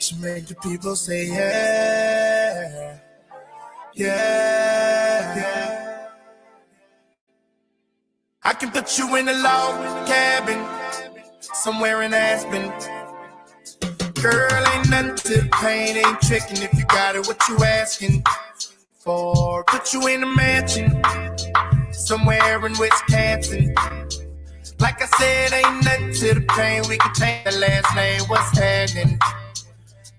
She make the people say yeah, yeah. I can put you in a log cabin somewhere in Aspen. Girl, ain't nothing to the pain, ain't tricking if you got it, what you asking for? Put you in a mansion somewhere in Wisconsin. Like I said, ain't nothing to the pain, we can change the last name, what's happening?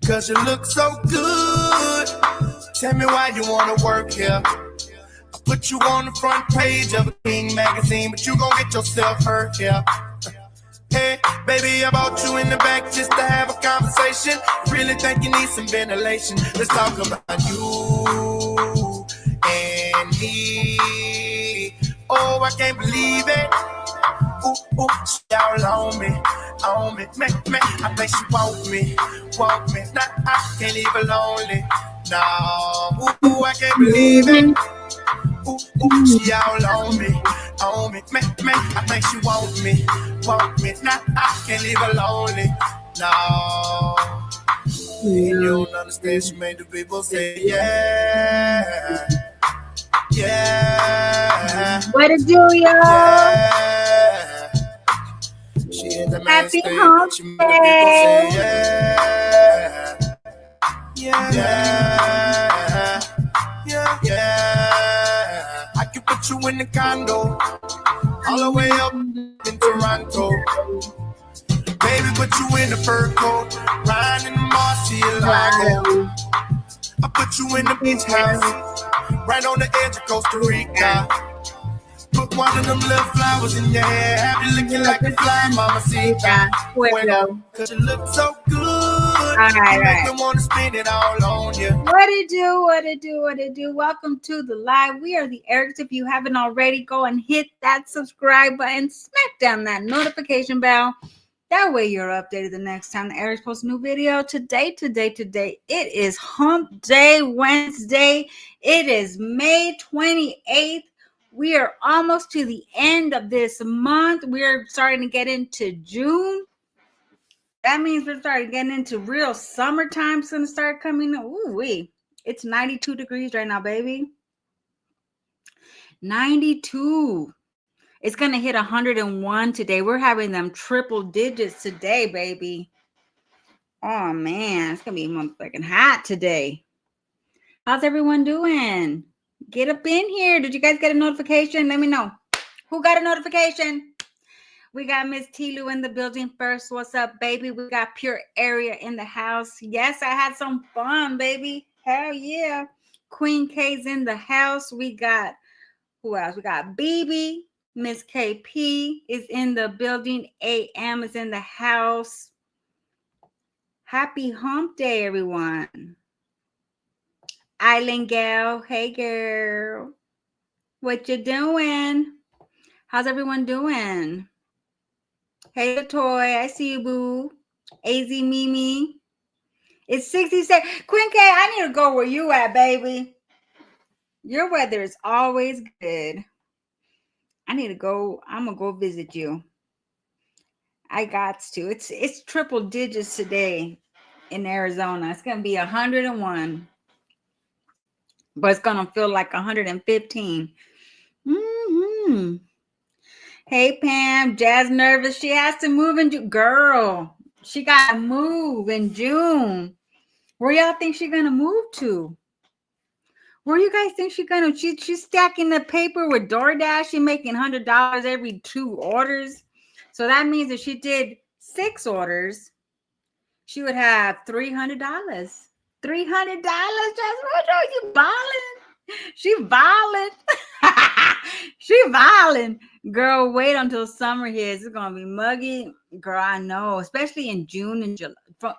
Cause you look so good, tell me why you wanna work here. I put you on the front page of a King magazine, but you gon' get yourself hurt here. Hey, baby, I brought you in the back just to have a conversation. Really think you need some ventilation. Let's talk about you and me. Oh, I can't believe it. Ooh, she all on me, me. I think she want me. Nah, I can't leave her lonely. No, ooh, I can't believe it. Ooh, she all on me, me. I think she want me. Nah, I can't leave her lonely. No, and you don't understand. She made the people say yeah, yeah. What it do, y'all? Yeah. She in the Happy state. hump She made the people say yeah, yeah. I can put you in the condo all the way up in Toronto. Baby, put you in the fur coat, riding in the Murcielago. I put you in the beach house, right on the edge of Costa Rica. Put one of them little flowers in your hair, have you looking like a fly, mamacita. Bueno, cause you look so good. All right. Make me wanna spend it all on you. What it do? Welcome to the live. We are the Erics. If you haven't already, go and hit that subscribe button, smack down that notification bell. That way you're updated the next time the Erics posts a new video. Today, it is Hump Day Wednesday. It is May 28th. We are almost to the end of this month. We're starting to get into June. That means we're starting getting into real summertime. It's going to start coming. Ooh-wee. It's 92 degrees right now, baby. 92. It's going to hit 101 today. We're having them triple digits today, baby. Oh, man. It's going to be motherfucking hot today. How's everyone doing? Get up in here. Did you guys get a notification? Let me know. Who got a notification? We got Miss Tilu in the building first. What's up, baby? We got Pure Area in the house. Yes, I had some fun, baby. Hell yeah. Queen K's in the house. We got, who else? We got BB. Miss KP is in the building. AM is in the house. Happy Hump Day, everyone. Island Gal. Hey, girl. What you doing? How's everyone doing? Hey, the toy. I see you, boo. AZ Mimi. It's 66. Queen K, I need to go where you at, baby. Your weather is always good. I need to go. I'm going to go visit you. I got to. It's triple digits today in Arizona. It's going to be 101. But it's going to feel like 115. Mm-hmm. Hey, Pam. Jazz nervous. She has to move in June. Girl, she got to move in June. Where y'all think she's going to move to? Where you guys think she's going to? She's stacking the paper with DoorDash. She's making $100 every 2 orders. So that means if she did 6 orders, she would have $300. $300, Jasmundo, you balling. She violent. She violent. Girl, wait until summer hits. It's going to be muggy. Girl, I know. Especially in June and July.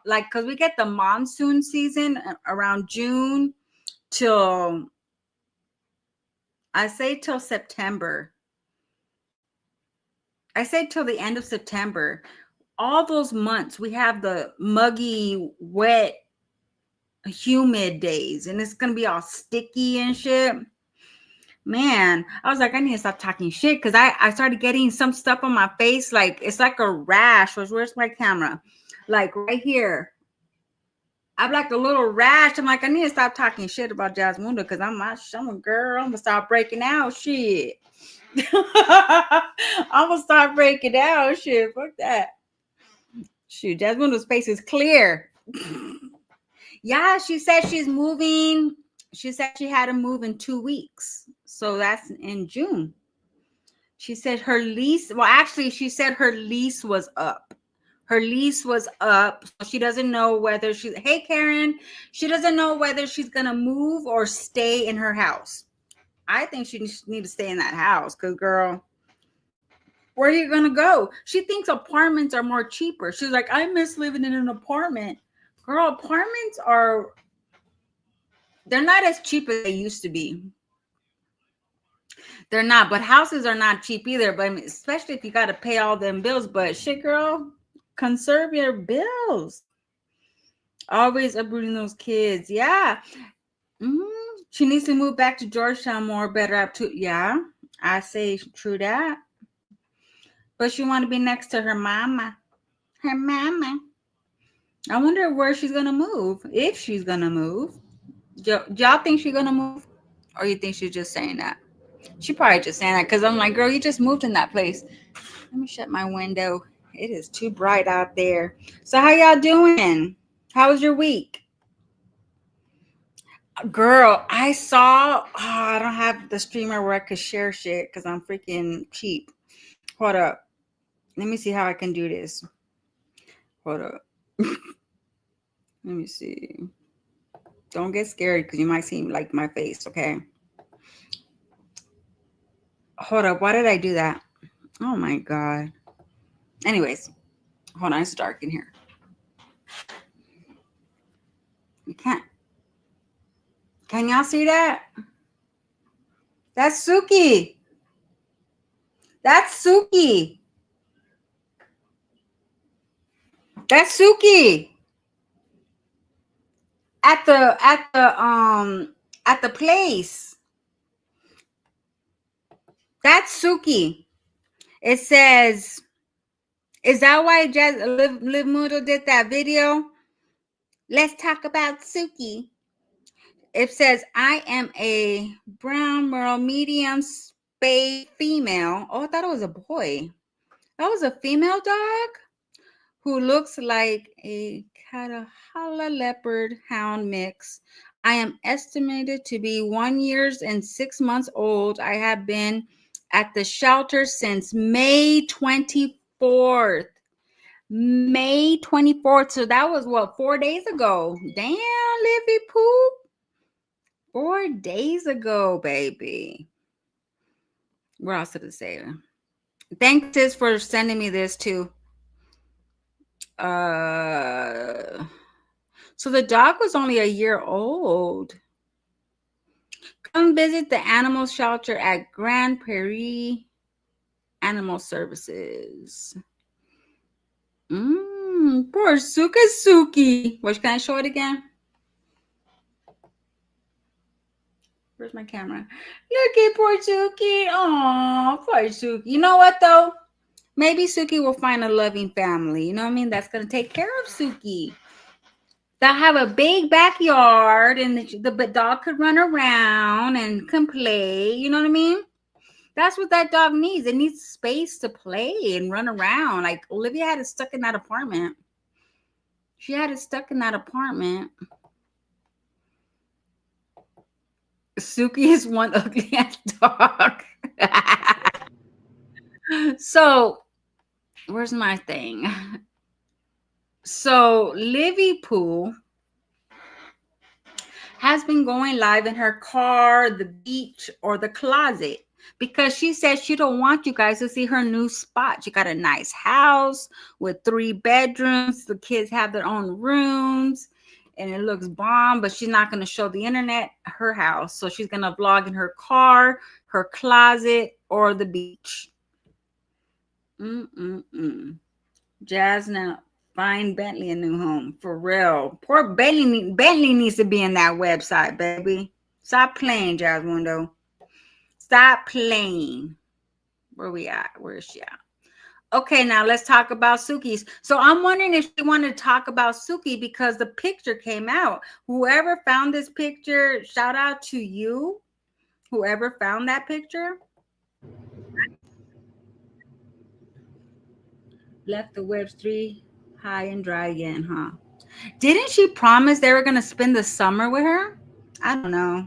Like, because we get the monsoon season around June till, I say till September. I say till the end of September. All those months, we have the muggy, wet, humid days. And it's going to be all sticky and shit. Man, I was like, I need to stop talking shit because I started getting some stuff on my face. Like, it's like a rash. Where's my camera? Like right here. I'm like a little rash. I'm like, I need to stop talking shit about Jasmundo because I'm a girl. I'm gonna start breaking out shit. I'm gonna start breaking out shit. Fuck that. Shoot, Jasmundo's face is clear. Yeah, she said she's moving. She said she had to move in 2 weeks. So that's in June. She said her lease, well, actually, she said her lease was up. Her lease was up. So she doesn't know whether hey, Karen, she doesn't know whether she's going to move or stay in her house. I think she needs to stay in that house because, girl, where are you going to go? She thinks apartments are more cheaper. She's like, I miss living in an apartment. Girl, apartments they're not as cheap as they used to be. They're not, but houses are not cheap either. But I mean, especially if you got to pay all them bills. But shit, girl, conserve your bills. Always uprooting those kids. Yeah. She needs to move back to Georgetown more, better up to. Yeah, I say true that. But she want to be next to her mama. Her mama. I wonder where she's going to move. If she's going to move. Do y'all think she's going to move? Or you think she's just saying that? She probably just saying that because I'm like, girl, you just moved in that place. Let me shut my window. It is too bright out there. So how y'all doing? How was your week? Girl, I saw, I don't have the streamer where I could share shit because I'm freaking cheap. Hold up. Let me see how I can do this. Hold up. Let me see. Don't get scared because you might see like my face, okay? Hold up. Why did I do that? Oh my God. Anyways, hold on. It's dark in here. You can't. Can y'all see that? That's Suki. That's Suki. That's Suki. At the place. That's Suki. It says, is that why Liv Mundo did that video? Let's talk about Suki. It says, I am a brown merle medium spayed female. Oh, I thought it was a boy. That was a female dog who looks like a Catahoula leopard hound mix. I am estimated to be 1 year and 6 months old. I have been at the shelter since May 24th. May 24th. So that was what, 4 days ago. Damn, Livy Poop. 4 days ago, baby. What else did it say? Thanks, sis, for sending me this too. So the dog was only a year old. Come visit the animal shelter at Grand Prairie Animal Services. Poor Suki. What, can I show it again? Where's my camera? Look at poor Suki. Oh, poor Suki. You know what though? Maybe Suki will find a loving family. You know what I mean? That's gonna take care of Suki. They'll have a big backyard and the dog could run around and can play. You know what I mean? That's what that dog needs. It needs space to play and run around. Like Olivia had it stuck in that apartment. She had it stuck in that apartment. Suki is one ugly ass dog. So, where's my thing? So, Livy Poo has been going live in her car, the beach, or the closet because she says she don't want you guys to see her new spot. She got a nice house with 3 bedrooms. The kids have their own rooms and it looks bomb, but she's not going to show the internet her house. So she's going to vlog in her car, her closet, or the beach. Jazz now. Find Bentley a new home. For real. Poor Bentley needs to be in that website, baby. Stop playing, Jasmundo. Stop playing. Where we at? Where is she at? Okay, now let's talk about Suki's. So I'm wondering if she wanted to talk about Suki because the picture came out. Whoever found this picture, shout out to you. Whoever found that picture. Left the webs 3 high and dry again, huh? Didn't she promise they were going to spend the summer with her? I don't know.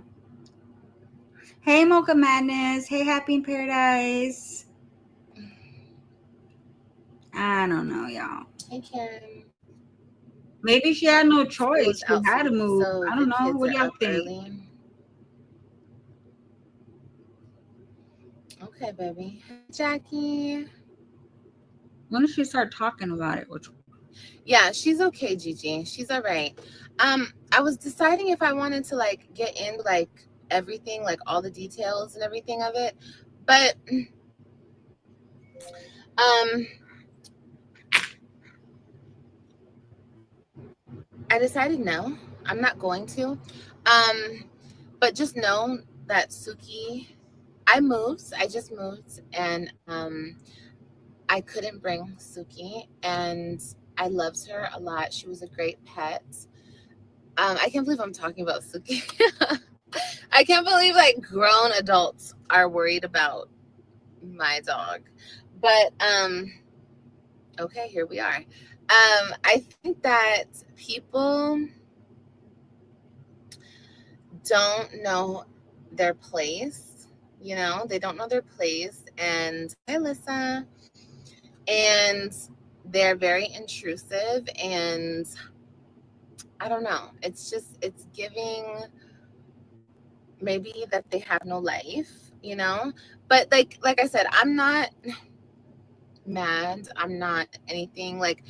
Hey, Mocha Madness. Hey, Happy in Paradise. I don't know, y'all. Hey, Kim. Maybe she had no choice. School's She out, had to move. so I the don't know. kids What do are y'all up think? early. Okay, baby. Jackie. When did she start talking about it? Yeah, she's okay, Gigi. She's all right. I was deciding if I wanted to like get in like everything, like all the details and everything of it, but I decided no, I'm not going to. But just know that Suki, I just moved, and I couldn't bring Suki, and I loved her a lot. She was a great pet. I can't believe I'm talking about Suki. I can't believe like grown adults are worried about my dog. But okay, here we are. I think that people don't know their place. You know, they don't know their place. And hi, Alyssa. And they're very intrusive, and I don't know. It's giving maybe that they have no life, you know? But like I said, I'm not mad. I'm not anything. Like,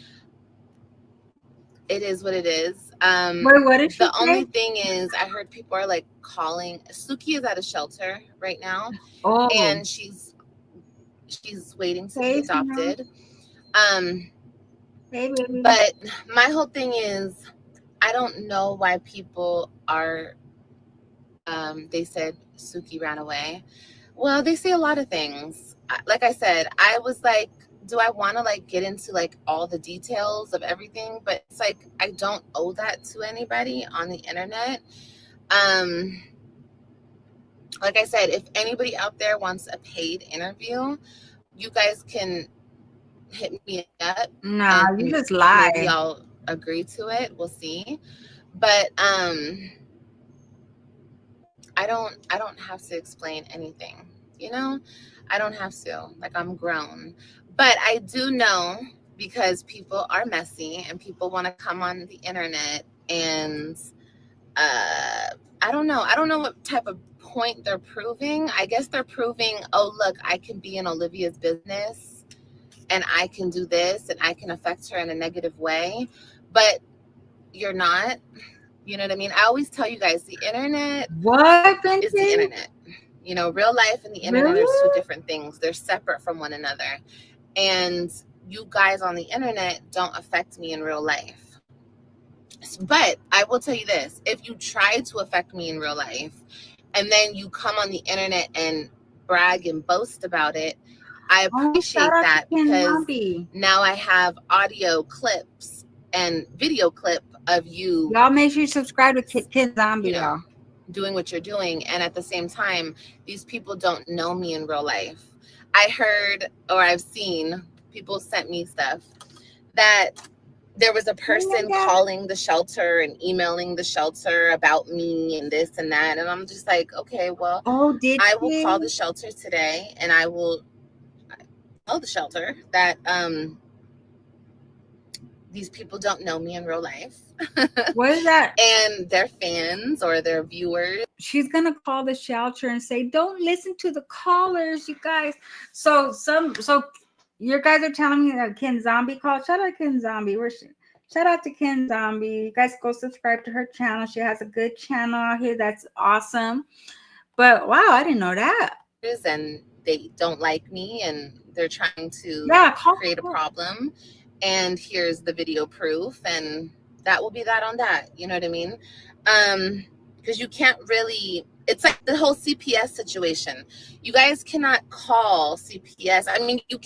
it is what it is. Wait, what did she The only say? thing is I heard people are like calling. Suki is at a shelter right now, Oh, and she's waiting to be hey, adopted. hey, baby. But my whole thing is I don't know why people are they said Suki ran away. Well, they say a lot of things. Like I said, I was like, do I want to like get into like all the details of everything? But it's like I don't owe that to anybody on the internet. Like I said, if anybody out there wants a paid interview, you guys can hit me up. Nah, And you just maybe lie. I'll agree to it. We'll see. But I don't have to explain anything, you know? I don't have to. Like, I'm grown. But I do know, because people are messy and people want to come on the internet and I don't know. I don't know what type of point they're proving. I guess they're proving, oh, look, I can be in Olivia's business and I can do this and I can affect her in a negative way. But you're not. You know what I mean? I always tell you guys, the internet What, is the internet. You know, real life and the internet are two different things. They're separate from one another. And you guys on the internet don't affect me in real life. But I will tell you this, if you try to affect me in real life and then you come on the internet and brag and boast about it, I appreciate that, because now I have audio clips and video clip of you. Y'all make sure you subscribe to Ken Zombie, you know, y'all. Doing what you're doing. And at the same time, these people don't know me in real life. I heard, or I've seen, people sent me stuff that there was a person calling the shelter and emailing the shelter about me and this and that. And I'm just like, okay, well, I will call the shelter today and I will tell the shelter that these people don't know me in real life. What is that? And their fans or their viewers. She's gonna call the shelter and say, "Don't listen to the callers, you guys." So you guys are telling me that Ken Zombie called. Shout out Ken Zombie. Shout out to Ken Zombie. You guys go subscribe to her channel. She has a good channel out here. That's awesome. But wow, I didn't know that. And they don't like me and they're trying to create a problem. And here's the video proof, and that will be that on that. You know what I mean? because you can't really, it's like the whole CPS situation. You guys cannot call CPS. I mean, you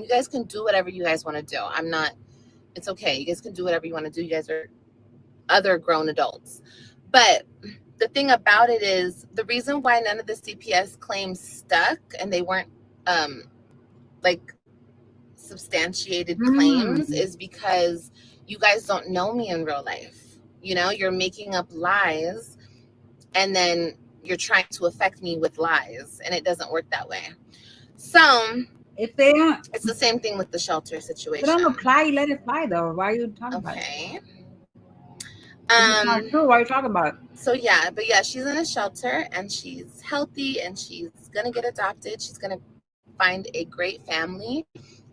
guys can do whatever you guys want to do. It's okay. You guys can do whatever you want to do. You guys are other grown adults. But the thing about it is, the reason why none of the CPS claims stuck and they weren't like substantiated claims is because you guys don't know me in real life. You know, you're making up lies and then you're trying to affect me with lies, and it doesn't work that way. So if they don't, it's the same thing with the shelter situation. If they don't apply, you let it fly though. Why are you talking about it? Okay. It's not true. Why are you talking about it? So yeah, but yeah, she's in a shelter and she's healthy and she's gonna get adopted. She's gonna find a great family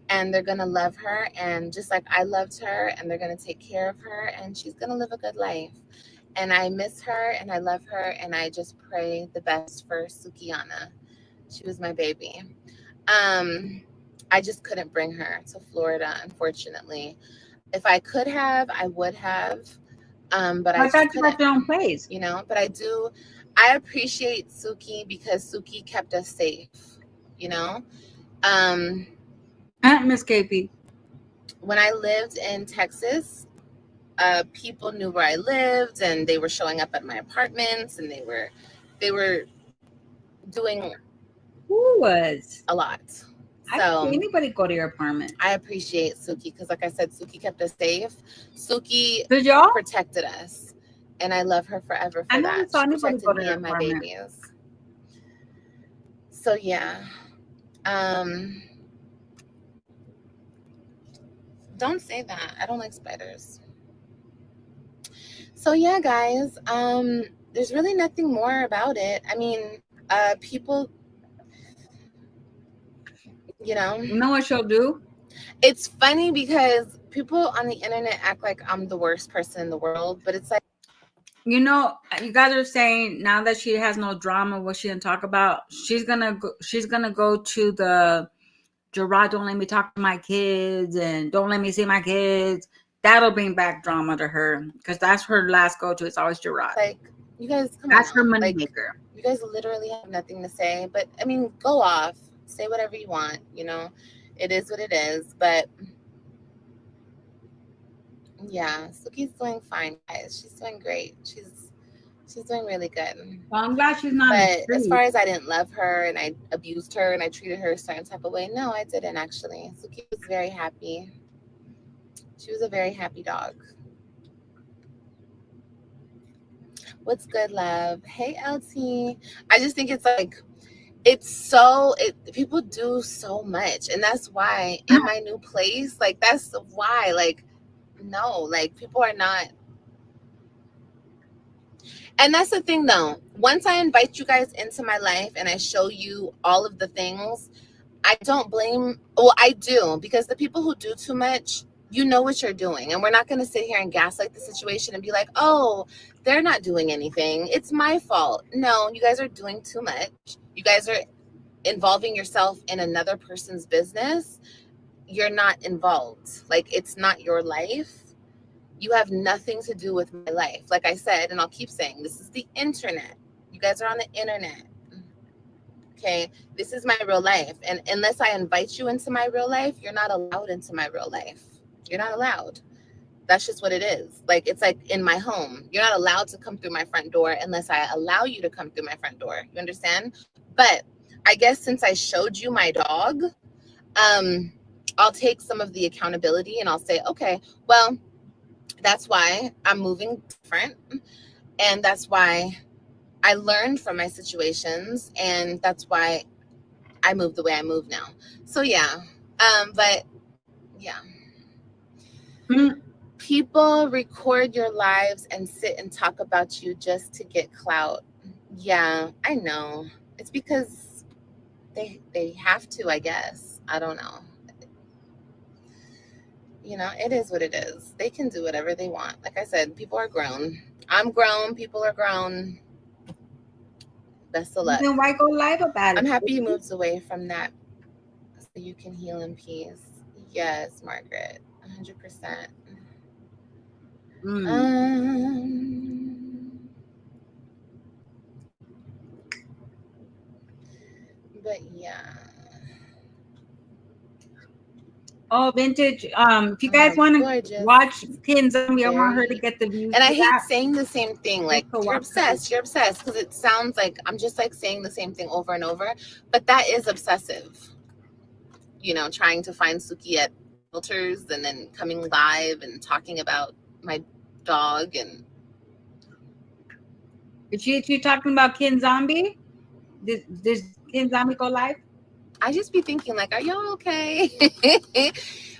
and they're gonna love her, and just like I loved her, and they're gonna take care of her, and she's gonna live a good life. And I miss her and I love her, and I just pray the best for Sukiana. She was my baby. I just couldn't bring her to Florida, unfortunately. If I could have, I would have. But I thought you got your own place. You know, but I appreciate Suki because Suki kept us safe, you know. Miss KP. When I lived in Texas, people knew where I lived and they were showing up at my apartments, and they were doing a lot. I don't see anybody go to your apartment. I appreciate Suki because, like I said, Suki kept us safe. Suki protected us, and I love her forever for that. She protected me and my babies. So yeah, don't say that. I don't like spiders. So yeah, guys, there's really nothing more about it. I mean, people. You know what she'll do? It's funny because people on the internet act like I'm the worst person in the world, but it's like, you guys are saying now that she has no drama, what she didn't talk about, she's gonna go to the Gerard, don't let me talk to my kids and don't let me see my kids. That'll bring back drama to her because that's her last go to. It's always Gerard. Like, you guys, that's her money maker. You guys literally have nothing to say, but I mean, go off. Say whatever you want, you know, it is what it is. But yeah, Suki's doing fine, guys. She's doing great. She's doing really good. Well, I'm glad she's not. But as far as I didn't love her and I abused her and I treated her a certain type of way, no, I didn't actually. Suki was very happy. She was a very happy dog. What's good, love? Hey, LT. I just think it's like, people do so much, and that's why in my new place, like, that's why, like, no, like, people are not. And that's the thing though, once I invite you guys into my life and I show you all of the things, I don't blame, well, I do, because the people who do too much, you know what you're doing, and we're not going to sit here and gaslight the situation and be like, oh, they're not doing anything, it's my fault. No, you guys are doing too much. You guys are involving yourself in another person's business. You're not involved. Like, it's not your life. You have nothing to do with my life. Like I said, and I'll keep saying, this is the internet. You guys are on the internet. Okay, this is my real life. And unless I invite you into my real life, you're not allowed into my real life. You're not allowed. That's just what it is. Like, it's like in my home. You're not allowed to come through my front door unless I allow you to come through my front door. You understand? But I guess since I showed you my dog, I'll take some of the accountability and I'll say, okay, well, that's why I'm moving different. And that's why I learned from my situations. And that's why I move the way I move now. So yeah. But yeah. People record your lives and sit and talk about you just to get clout. Yeah, I know. It's because they have to, I guess. I don't know. You know, it is what it is. They can do whatever they want. Like I said, people are grown. I'm grown. People are grown. Best of luck. Then why go live about it? I'm happy you moved away from that so you can heal in peace. Yes, Margaret. 100%. Oh, vintage. If you guys want to Gorgeous. watch Ken Zombie, I want her to Very. get the views. And I for hate that. saying the same thing. Like, So you're obsessed, because it sounds like I'm just like saying the same thing over and over. But that is obsessive. You know, trying to find Suki at filters and then coming live and talking about my dog. And Is she talking about Ken Zombie? Does Ken Zombie go live? I just be thinking, like, are y'all okay?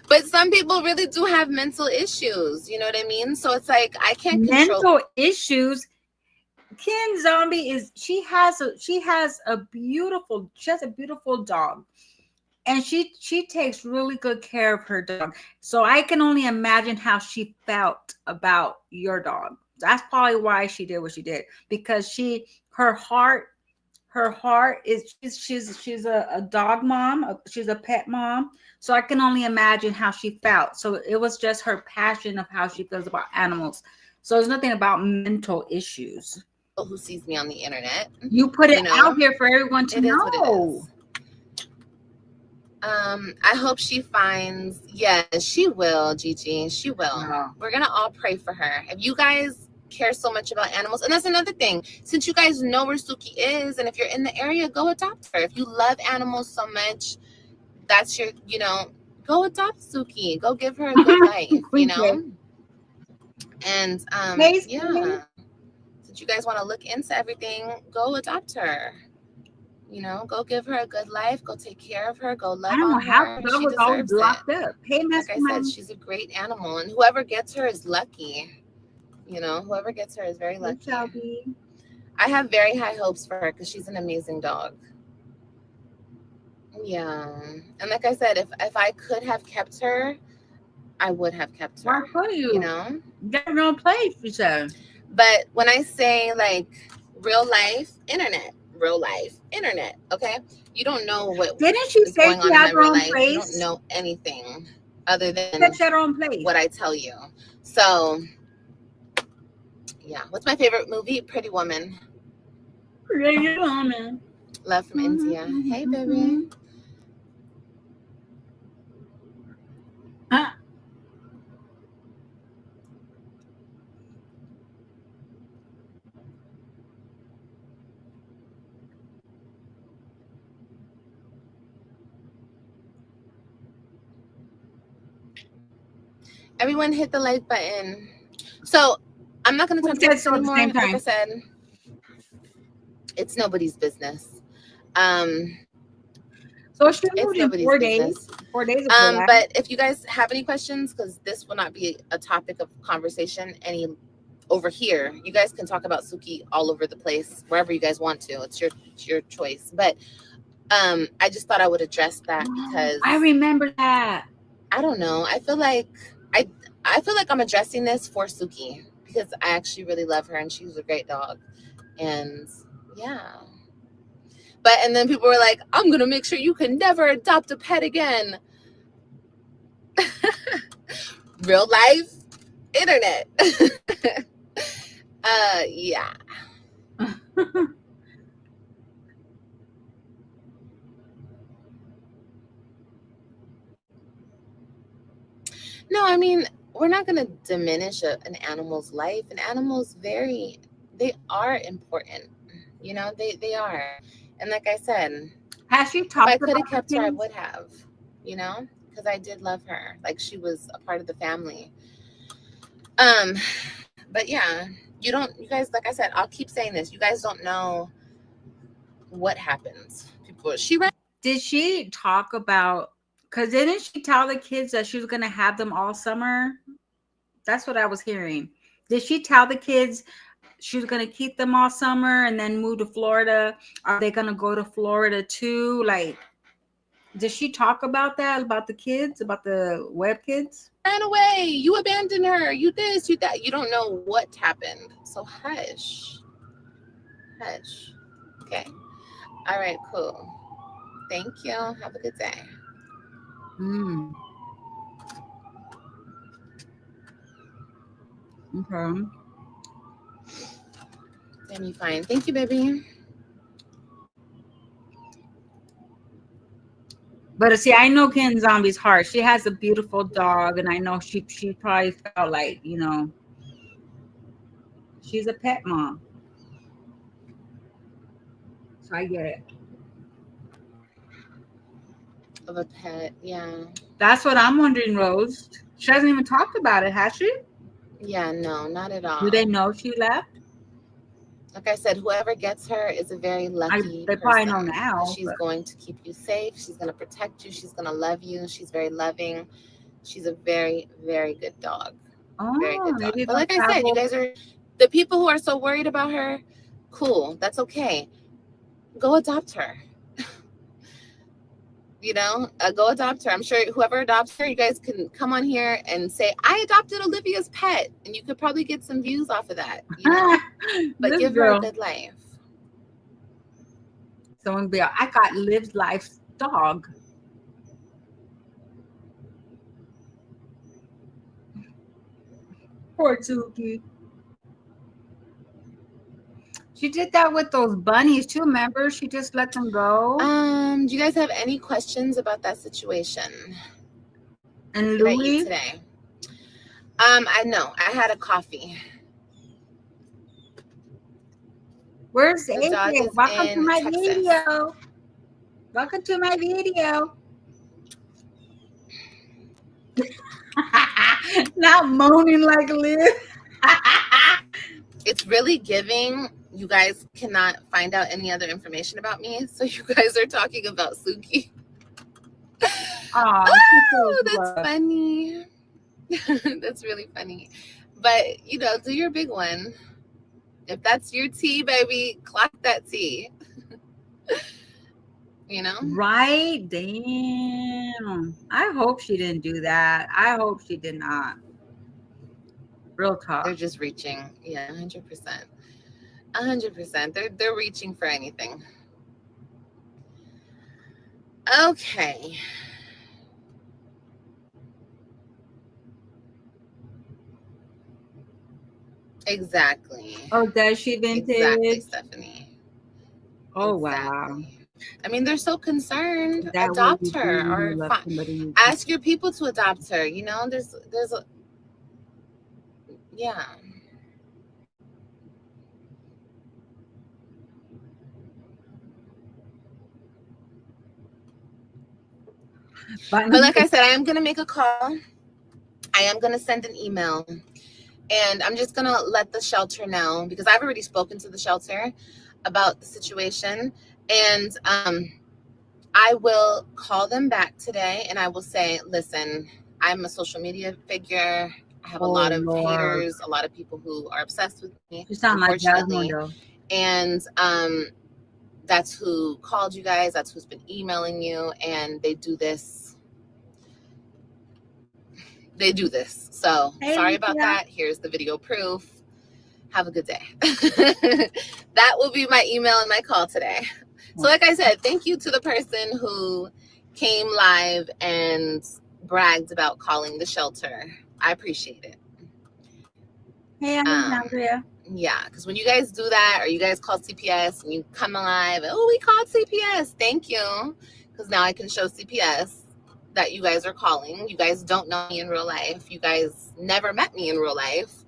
But some people really do have mental issues. You know what I mean? So it's like, I can't control Mental issues. Ken Zombie she has a beautiful dog, and she takes really good care of her dog. So I can only imagine how she felt about your dog. That's probably why she did what she did, because her heart is she's a dog mom, she's a pet mom. So I can only imagine how she felt. So it was just her passion of how she feels about animals. So there's nothing about mental issues. who sees me on the internet. You put it out here for everyone to know. It is what it is. I hope she finds. Yes, she will, Gigi. She will. Yeah. We're gonna all pray for her. If you guys care so much about animals, and that's another thing. Since you guys know where Suki is, and if you're in the area, go adopt her. If you love animals so much, that's your, go adopt Suki. Go give her a good life. And yeah. Since you guys want to look into everything, go adopt her. Go give her a good life. Go take care of her. Go love on her. She deserves it. Hey, like I said, she's a great animal, and whoever gets her is lucky. Whoever gets her is very lucky. I have very high hopes for her because she's an amazing dog. Yeah, and like I said, if I could have kept her, I would have kept her. Why could you? Got no place, you said. But when I say like real life internet, okay? You don't know what didn't she say going on in my real life. Place? You don't know anything other than place. What I tell you. So, yeah. What's my favorite movie? Pretty Woman. Pretty Woman. Love from India. Hey, baby. Huh? Everyone hit the like button. So I'm not going to talk about this anymore. Like I said, it's nobody's business. So it's nobody's 4 days. 4 days ago. But if you guys have any questions, because this will not be a topic of conversation over here, you guys can talk about Suki all over the place, wherever you guys want to. It's your choice. But I just thought I would address that because I remember that. I don't know. I feel like I'm addressing this for Suki because I actually really love her and she's a great dog. And yeah. And then people were like, I'm going to make sure you can never adopt a pet again. Real life, internet. Yeah. No, I mean, we're not going to diminish an animal's life. An animal's they are important. They are. And like I said, has she talked if I could have kept her, I would have, because I did love her. Like she was a part of the family. But yeah, you guys, like I said, I'll keep saying this. You guys don't know what happens. Did she talk about, because didn't she tell the kids that she was going to have them all summer? That's what I was hearing. Did she tell the kids she was going to keep them all summer and then move to Florida? Are they going to go to Florida too? Like, did she talk about that, about the kids, about the web kids? Ran away. You abandoned her. You this, you that. You don't know what happened. So hush. Hush. Okay. All right, cool. Thank you. Have a good day. Okay. Then you fine. Thank you, baby. But see, I know Ken Zombie's heart. She has a beautiful dog, and I know she probably felt like, you know, she's a pet mom. So I get it. Of a pet, yeah. That's what I'm wondering, Rose. She hasn't even talked about it, has she? Yeah, no, not at all. Do they know she left? Like I said, whoever gets her is a very lucky They person. probably know now. She's going to keep you safe. She's going to protect you. She's going to love you. She's very loving. She's a very, very good dog. Very good dog. But like I said, you guys are the people who are so worried about her. Cool. That's okay. Go adopt her. You know, go adopt her. I'm sure whoever adopts her, you guys can come on here and say, I adopted Olivia's pet. And you could probably get some views off of that. You know? But give her a good life. Someone be like, I got Liv's Life's dog. Poor Suki. She did that with those bunnies too, remember? She just let them go. Do you guys have any questions about that situation? And Louis? Today? I know. I had a coffee. Where's AJ? Welcome to my video. Welcome to my video. Not moaning like Liv. It's really giving. You guys cannot find out any other information about me, so you guys are talking about Suki. Oh, that's funny. That's really funny. But, you know, do your big one. If that's your tea, baby, clock that tea. You know? Right? Damn. I hope she didn't do that. I hope she did not. Real talk. They're just reaching. Yeah, 100%. 100%. They're reaching for anything. Okay. Exactly. Oh, does she vintage? Exactly, Stephanie. Oh, exactly. Wow. I mean, they're so concerned. Adopt her or ask your people to adopt her. You know, there's a, yeah. But like I said, I am going to make a call. I am going to send an email. And I'm just going to let the shelter know, because I've already spoken to the shelter about the situation. And I will call them back today and I will say, listen, I'm a social media figure. I have a lot of haters, a lot of people who are obsessed with me. You sound like Jasmundo. And that's who called you guys. That's who's been emailing you. And they do this. So sorry about that. Here's the video proof. Have a good day. That will be my email and my call today. So like I said, thank you to the person who came live and bragged about calling the shelter. I appreciate it. Hey, Andrea. Yeah, because when you guys do that, or you guys call CPS and you come live, oh, we called CPS. Thank you. Because now I can show CPS that you guys are calling. You guys don't know me in real life. You guys never met me in real life.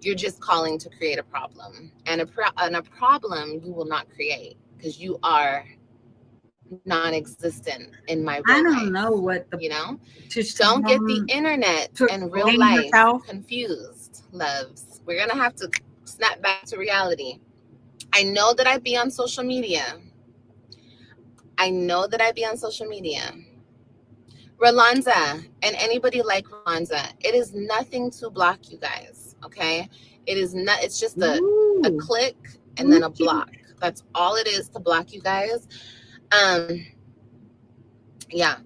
You're just calling to create a problem. And a problem you will not create, because you are non-existent in my real life. I don't know what the, you know, don't get the internet and real life confused, loves. We're gonna have to snap back to reality. I know that I be on social media. Rolanda and anybody like Rolanda, it is nothing to block you guys. Okay, it is not. It's just a click and then a block. That's all it is to block you guys. Yeah,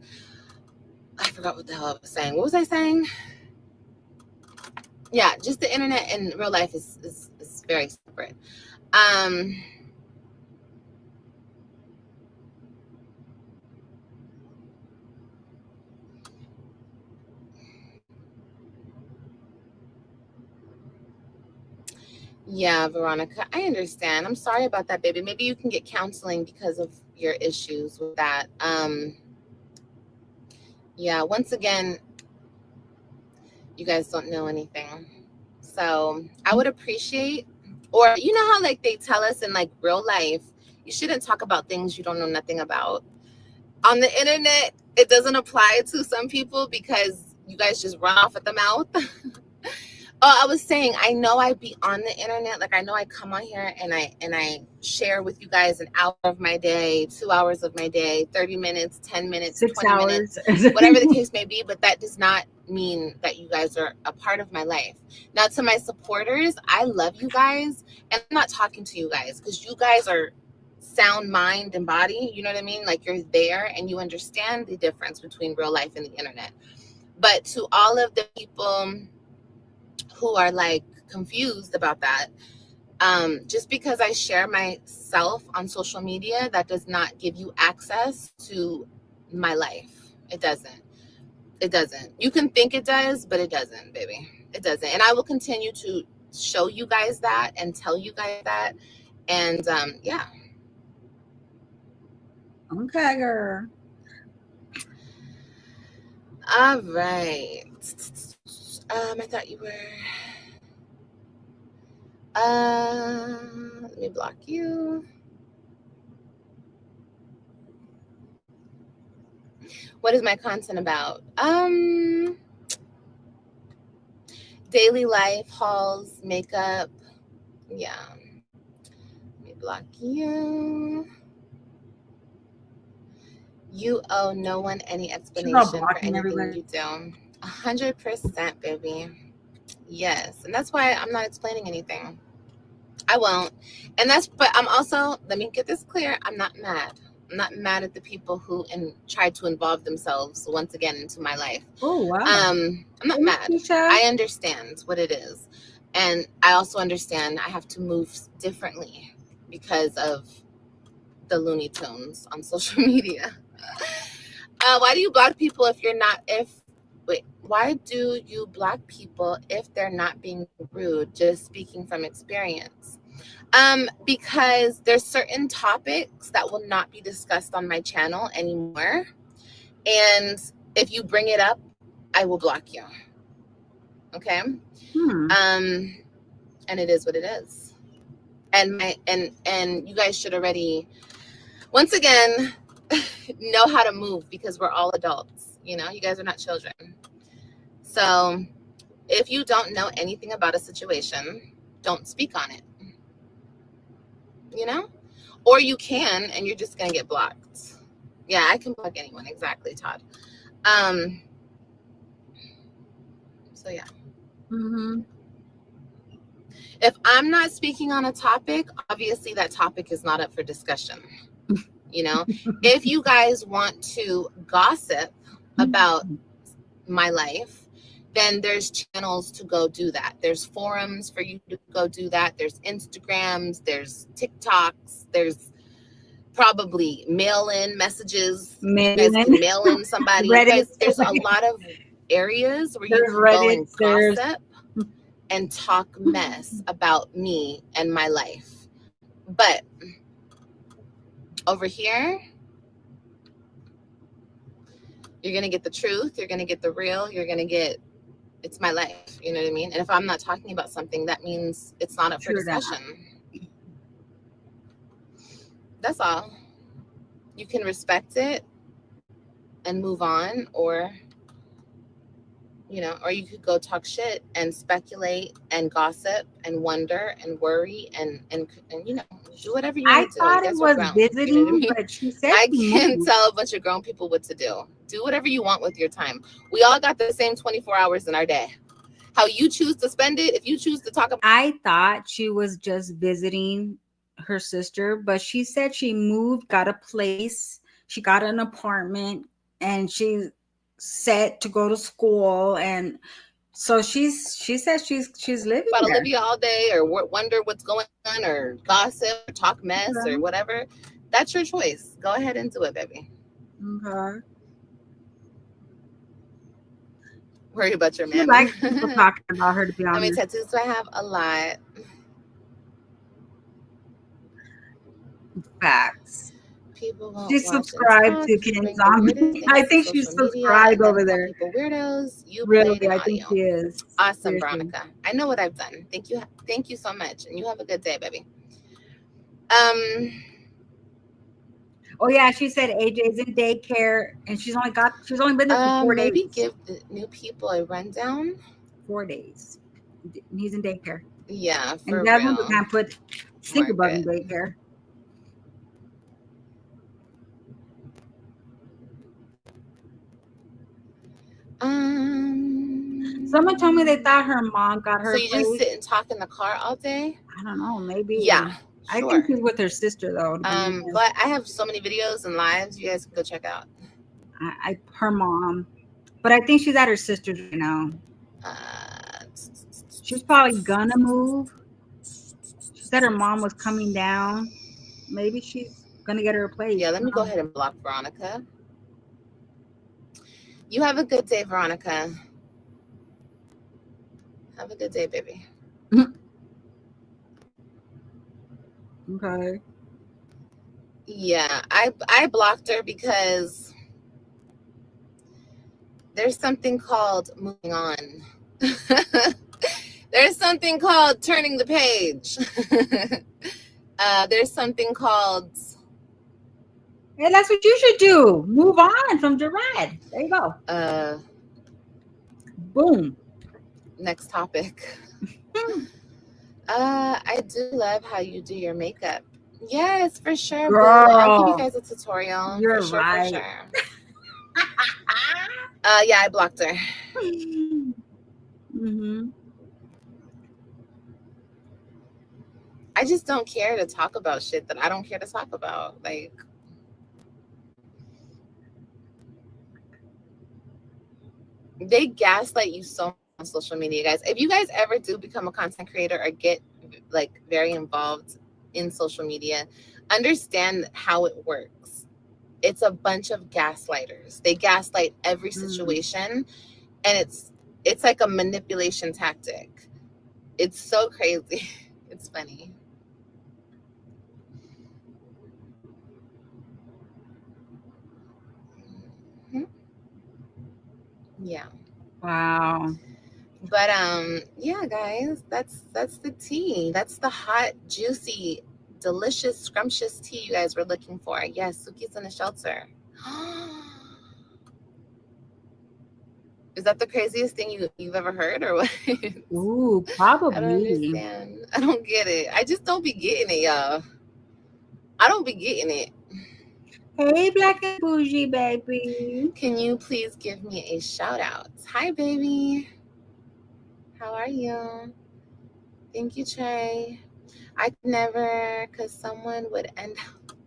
I forgot what the hell I was saying. What was I saying? Yeah, just the internet and real life is very separate. Yeah, Veronica, I understand. I'm sorry about that, baby. Maybe you can get counseling because of your issues with that. Yeah, once again, you guys don't know anything. So I would appreciate, or you know how like they tell us in like real life, you shouldn't talk about things you don't know nothing about. On the internet, it doesn't apply to some people because you guys just run off at the mouth. Oh, I was saying, I know I be on the internet. Like I know I come on here and I share with you guys an hour of my day, 2 hours of my day, 30 minutes, 10 minutes, 6 20 hours. minutes, whatever the case may be. But that does not mean that you guys are a part of my life. Now, to my supporters, I love you guys. And I'm not talking to you guys because you guys are sound mind and body. You know what I mean? Like you're there and you understand the difference between real life and the internet. But to all of the people who are like confused about that, just because I share myself on social media, that does not give you access to my life. It doesn't. You can think it does, but it doesn't, baby. It doesn't. And I will continue to show you guys that and tell you guys that. And yeah. Okay, girl. All right. I thought you were. Let me block you. What is my content about? Daily life, hauls, makeup. Yeah. Let me block you. You owe no one any explanation for anything everybody. You do. 100%, baby. Yes. And that's why I'm not explaining anything. I won't. But I'm also, let me get this clear. I'm not mad. I'm not mad at the people who tried to involve themselves once again into my life. Oh, wow. I'm not mad. I understand what it is. And I also understand I have to move differently because of the Looney Tunes on social media. Why do you block people why do you block people if they're not being rude? Just speaking from experience. Because there's certain topics that will not be discussed on my channel anymore. And if you bring it up, I will block you. Okay? And it is what it is. And you guys should already, once again, know how to move because we're all adults. You know, you guys are not children. So if you don't know anything about a situation, don't speak on it. You know? Or you can, and you're just going to get blocked. Yeah, I can block anyone. Exactly, Todd. So, yeah. Mm-hmm. If I'm not speaking on a topic, obviously that topic is not up for discussion. You know? If you guys want to gossip about my life, then there's channels to go do that. There's forums for you to go do that. There's Instagrams, there's TikToks, there's probably mail-in messages. You guys can mail in somebody. There's a lot of areas where you can go and gossip and talk mess about me and my life. But over here, you're going to get the truth. You're going to get the real. You're going to get, it's my life. You know what I mean? And if I'm not talking about something, that means it's not up for discussion. That's all. You can respect it and move on, or, you know, or you could go talk shit and speculate and gossip and wonder and worry and you know, do whatever you want to do. I thought it was visiting, you know what I mean? But she said I can't tell a bunch of grown people what to do. Do whatever you want with your time. We all got the same 24 hours in our day. How you choose to spend it, if you choose to talk about. I thought she was just visiting her sister, but she said she moved, got a place, she got an apartment, and she's set to go to school, and so she says she's living about there. Olivia all day, or wonder what's going on, or gossip, or talk mess, or whatever. That's your choice. Go ahead and do it, baby. Okay. Worry about your man. Like people talking about her, to be honest. How many tattoos do I have? A lot. Facts. People won't She's watch and subscribed talk. to You Ken bring the weirdest Zombie. things I to think social she's media subscribed and then over call there. people weirdos. You played Really, an I think audio. she is. Awesome, Seriously. Veronica. I know what I've done. Thank you. Thank you so much. And you have a good day, baby. Oh yeah, she said AJ's in daycare, and she's only been there for 4 maybe days. give the new people a rundown. 4 days. He's in daycare. Yeah, for And Jasmundo real. can't put stinker bug in Margaret. daycare. Someone told me they thought her mom got her. So you just sit and talk in the car all day? I don't know, maybe. Yeah, sure. I think she's with her sister though. But I have so many videos and lives you guys can go check out. Her mom, but I think she's at her sister's right now. She's probably gonna move. She said her mom was coming down. Maybe she's gonna get her a place. Yeah, let me go ahead and block Veronica. You have a good day, Veronica. Have a good day, baby. Okay. Yeah, I blocked her because there's something called moving on. There's something called turning the page. There's something called... Hey, that's what you should do. Move on from Gerard. There you go. Boom. Next topic. I do love how you do your makeup. Yes, for sure. Girl, I'll give you guys a tutorial. You're for sure, right. For sure. Yeah, I blocked her. Mm-hmm. I just don't care to talk about shit that I don't care to talk about. Like, they gaslight you so much on social media, guys. If you guys ever do become a content creator or get like very involved in social media, understand how it works. It's a bunch of gaslighters. They gaslight every situation, and it's like a manipulation tactic. It's so crazy. It's funny. Yeah. Wow. But yeah, guys, that's the tea. That's the hot, juicy, delicious, scrumptious tea you guys were looking for. Yes, Suki's in a shelter. Is that the craziest thing you've ever heard, or what? Ooh, probably. I don't understand. I don't get it. I just don't be getting it, y'all. I don't be getting it. Hey, Black and Bougie, baby. Can you please give me a shout out? Hi, baby. How are you? Thank you, Trey. I could never, because someone would end up.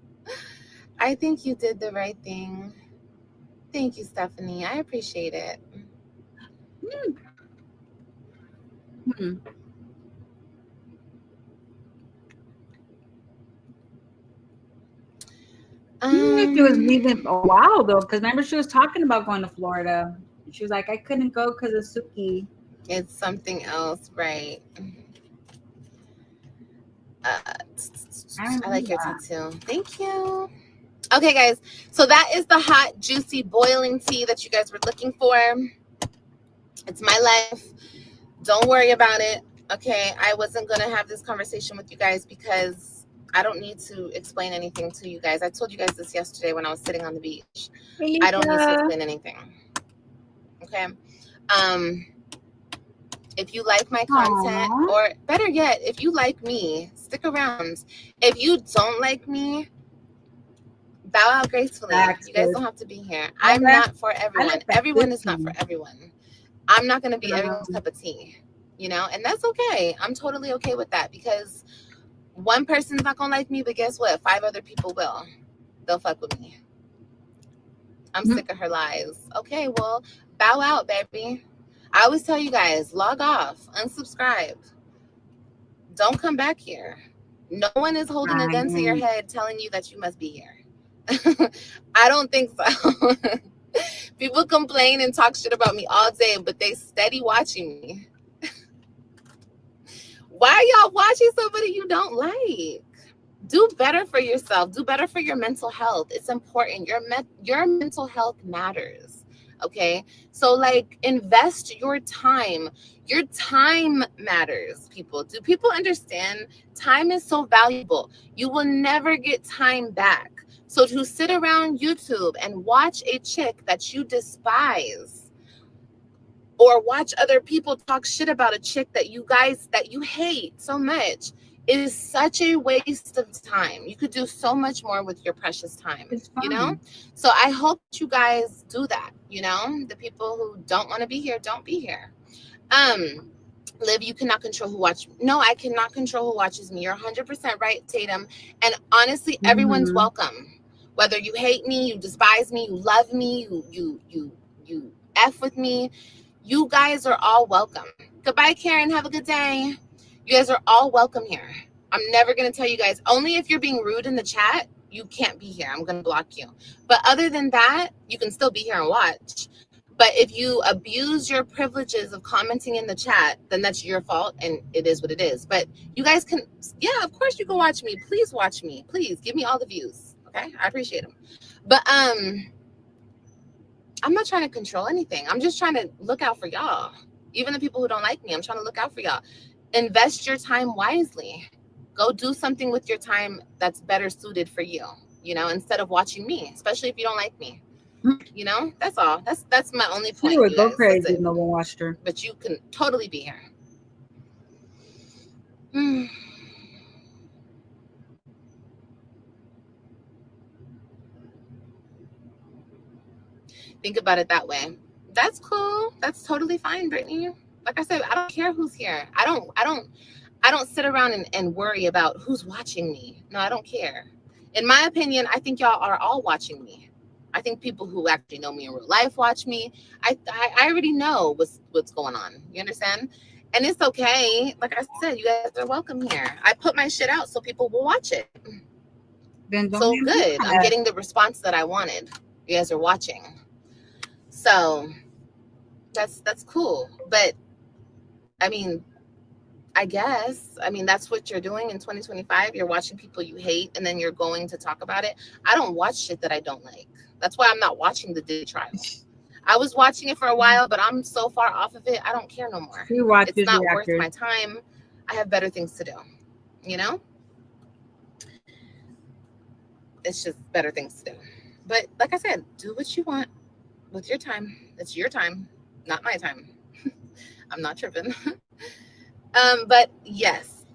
I think you did the right thing. Thank you, Stephanie. I appreciate it. She was leaving a while though, because remember she was talking about going to Florida. She was like, I couldn't go because of Suki. It's something else, right? I like your tattoo. Thank you. Okay, guys. So that is the hot, juicy, boiling tea that you guys were looking for. It's my life. Don't worry about it. Okay, I wasn't going to have this conversation with you guys because I don't need to explain anything to you guys. I told you guys this yesterday when I was sitting on the beach. I don't need to explain anything. Okay. If you like my content, or better yet, if you like me, stick around. If you don't like me, bow out gracefully. You guys don't have to be here. I'm not for everyone. Everyone is not for everyone. I'm not going to be everyone's cup of tea, you know, and that's okay. I'm totally okay with that because one person's not going to like me, but guess what? 5 other people will. They'll fuck with me. I'm sick of her lies. Okay, well, bow out, baby. I always tell you guys, log off, unsubscribe. Don't come back here. No one is holding a gun to your head telling you that you must be here. I don't think so. People complain and talk shit about me all day, but they steady watching me. Why are y'all watching somebody you don't like? do better for yourself. Do better for your mental health. It's important. Your mental health matters. Okay. So like invest your time. Your time matters, people. Do people understand? Time is so valuable. You will never get time back. So to sit around YouTube and watch a chick that you despise, or watch other people talk shit about a chick that you hate so much, is such a waste of time. You could do so much more with your precious time, you know? So I hope you guys do that, you know? The people who don't want to be here, don't be here. Liv, you cannot control who watches. No, I cannot control who watches me. You're 100% right, Tatum. And honestly, everyone's welcome. Whether you hate me, you despise me, you love me, you F with me, you guys are all welcome. Goodbye, Karen. Have a good day. You guys are all welcome here. I'm never going to tell you guys, only if you're being rude in the chat, you can't be here. I'm going to block you. But other than that, you can still be here and watch. But if you abuse your privileges of commenting in the chat, then that's your fault, and it is what it is. But you guys can, yeah, of course you can watch me. Please watch me. Please give me all the views. Okay? I appreciate them. But I'm not trying to control anything. I'm just trying to look out for y'all. Even the people who don't like me, I'm trying to look out for y'all. Invest your time wisely. Go do something with your time that's better suited for you, you know, instead of watching me, especially if you don't like me. You know, that's all. That's my only point. She would go crazy if no one watched her. But you can totally be here. Think about it that way. That's cool. That's totally fine, Brittany. Like I said, I don't care who's here. I don't sit around and worry about who's watching me. No, I don't care. In my opinion, I think y'all are all watching me. I think people who actually know me in real life watch me. I already know what's going on. You understand? And it's okay. Like I said, you guys are welcome here. I put my shit out so people will watch it. Then so good. I'm getting the response that I wanted. You guys are watching. So that's cool. But I mean, I guess, that's what you're doing in 2025. You're watching people you hate, and then you're going to talk about it. I don't watch shit that I don't like. That's why I'm not watching the Diddy trial. I was watching it for a while, but I'm so far off of it, I don't care no more. It's not worth my time. I have better things to do, you know? It's just better things to do. But like I said, do what you want with your time. It's your time, not my time. I'm not tripping. But yes.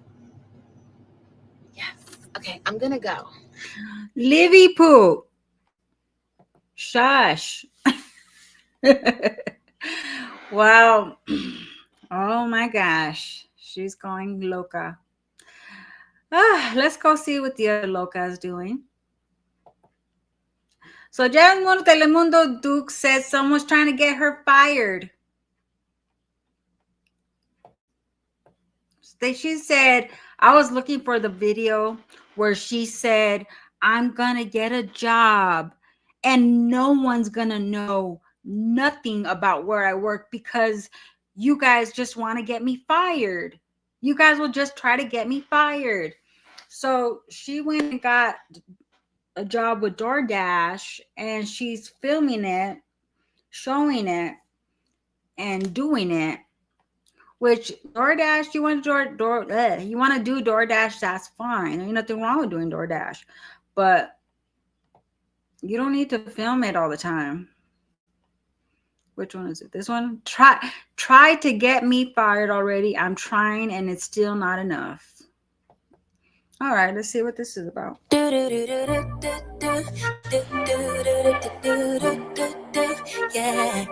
Okay, I'm gonna go. Livy poo. Shush. Wow. Oh my gosh. She's going loca. Let's go see what the other loca is doing. So Jasmundo Telemundo Duke says someone's trying to get her fired. She said, I was looking for the video where she said, I'm going to get a job and no one's going to know nothing about where I work because you guys just want to get me fired. You guys will just try to get me fired. So she went and got a job with DoorDash and she's filming it, showing it, and doing it. Which DoorDash, you want to do DoorDash, that's fine. There's nothing wrong with doing DoorDash. But you don't need to film it all the time. Which one is it? This one? Try to get me fired already. I'm trying and it's still not enough. All right, let's see what this is about. Yeah.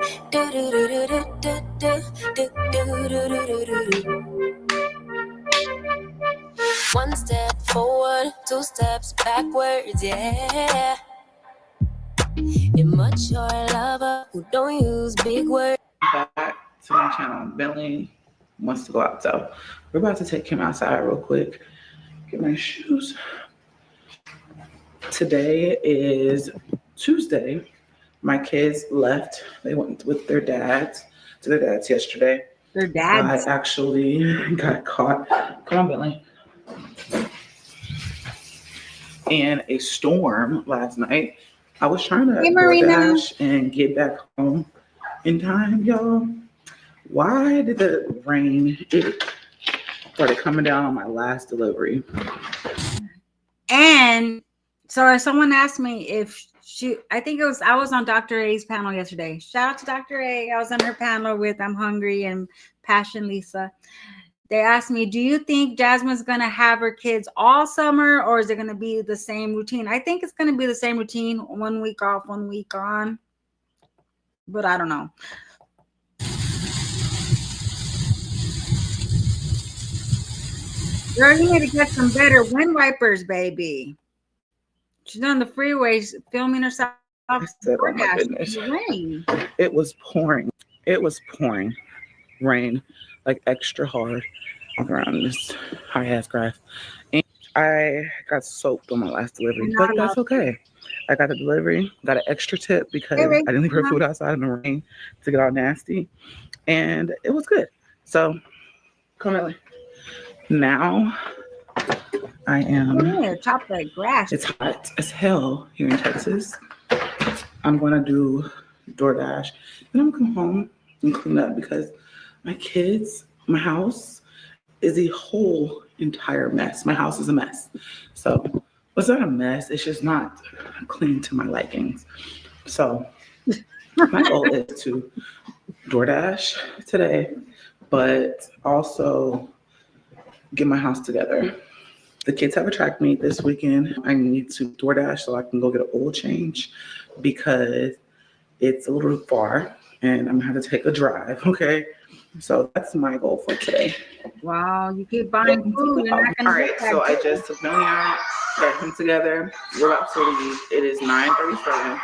One step forward, two steps backwards, yeah. You're much your lover who don't use big words. Back to my channel. Bentley wants to go out, so we're about to take him outside real quick. Get my shoes. Today is Tuesday. My kids left. They went with their dads to their dads yesterday. Their dads? I actually got caught. Come on, Bentley. and a storm last night. I was trying to Hey, Marina. DoorDash and get back home in time, y'all. Why did the rain started coming down on my last delivery? And so someone asked me if I was on Dr. A's panel yesterday. Shout out to Dr. A. I was on her panel with I'm Hungry and Passion Lisa. They asked me, do you think Jasmine's going to have her kids all summer, or is it going to be the same routine? I think it's going to be the same routine, 1 week off, 1 week on. But I don't know. Girl, you need to get some better wind wipers, baby. She's on the freeways filming herself. I said, oh my goodness. Rain. It was pouring. It was pouring rain, like extra hard around this high ass grass. And I got soaked on my last delivery, but that's okay. I got the delivery, got an extra tip because I didn't leave her food outside in the rain to get all nasty. And it was good. So come in. Now I am. Chop that grass. It's hot as hell here in Texas. I'm gonna do DoorDash, and I'm gonna come home and clean up because my kids, my house is a whole entire mess. My house is a mess. So it's not a mess. It's just not clean to my likings. So my goal is to DoorDash today, but also get my house together. The kids have a track meet this weekend. I need to DoorDash so I can go get an oil change because it's a little far and I'm gonna have to take a drive, okay? So that's my goal for today. Wow, you keep buying food. You're not gonna all right, so I just took Melanie out, got him together. We're about to leave. It is 9:37.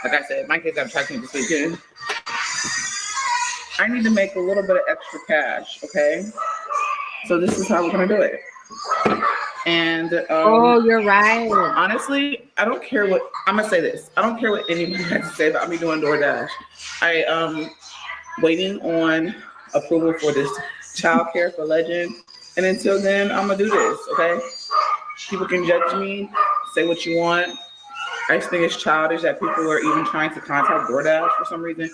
Like I said, my kids have a track meet this weekend. I need to make a little bit of extra cash, okay? So this is how we're gonna do it. And you're right. Honestly, I don't care what I'm gonna say this. I don't care what anybody has to say about me doing DoorDash. I waiting on approval for this childcare for Legend. And until then, I'm gonna do this, okay? People can judge me, say what you want. I just think it's childish that people are even trying to contact DoorDash for some reason.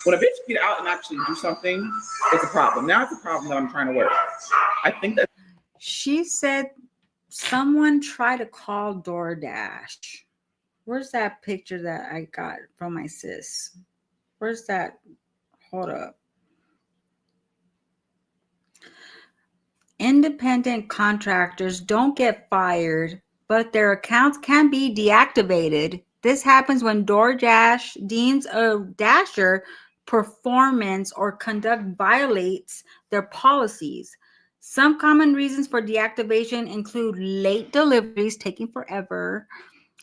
When a bitch get out and actually do something, it's a problem. Now it's a problem that I'm trying to work. I think that she said someone tried to call DoorDash. Where's that picture that I got from my sis? Where's that? Hold up. Independent contractors don't get fired, but their accounts can be deactivated. This happens when DoorDash deems a dasher performance or conduct violates their policies. Some common reasons for deactivation include late deliveries taking forever,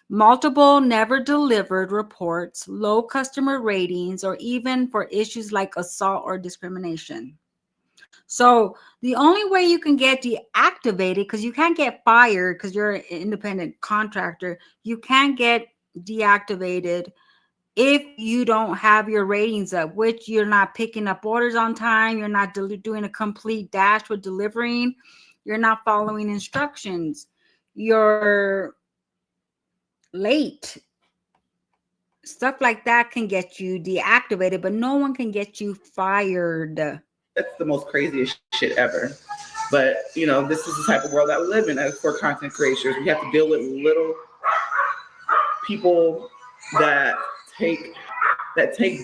multiple never delivered reports, low customer ratings, or even for issues like assault or discrimination. So the only way you can get deactivated, because you can't get fired because you're an independent contractor, you can't get deactivated if you don't have your ratings up, which you're not picking up orders on time, you're not doing a complete dash with delivering, you're not following instructions, you're late. Stuff like that can get you deactivated, but no one can get you fired. That's the most craziest shit ever. But, you know, this is the type of world that we live in as for content creators. We have to deal with little people that take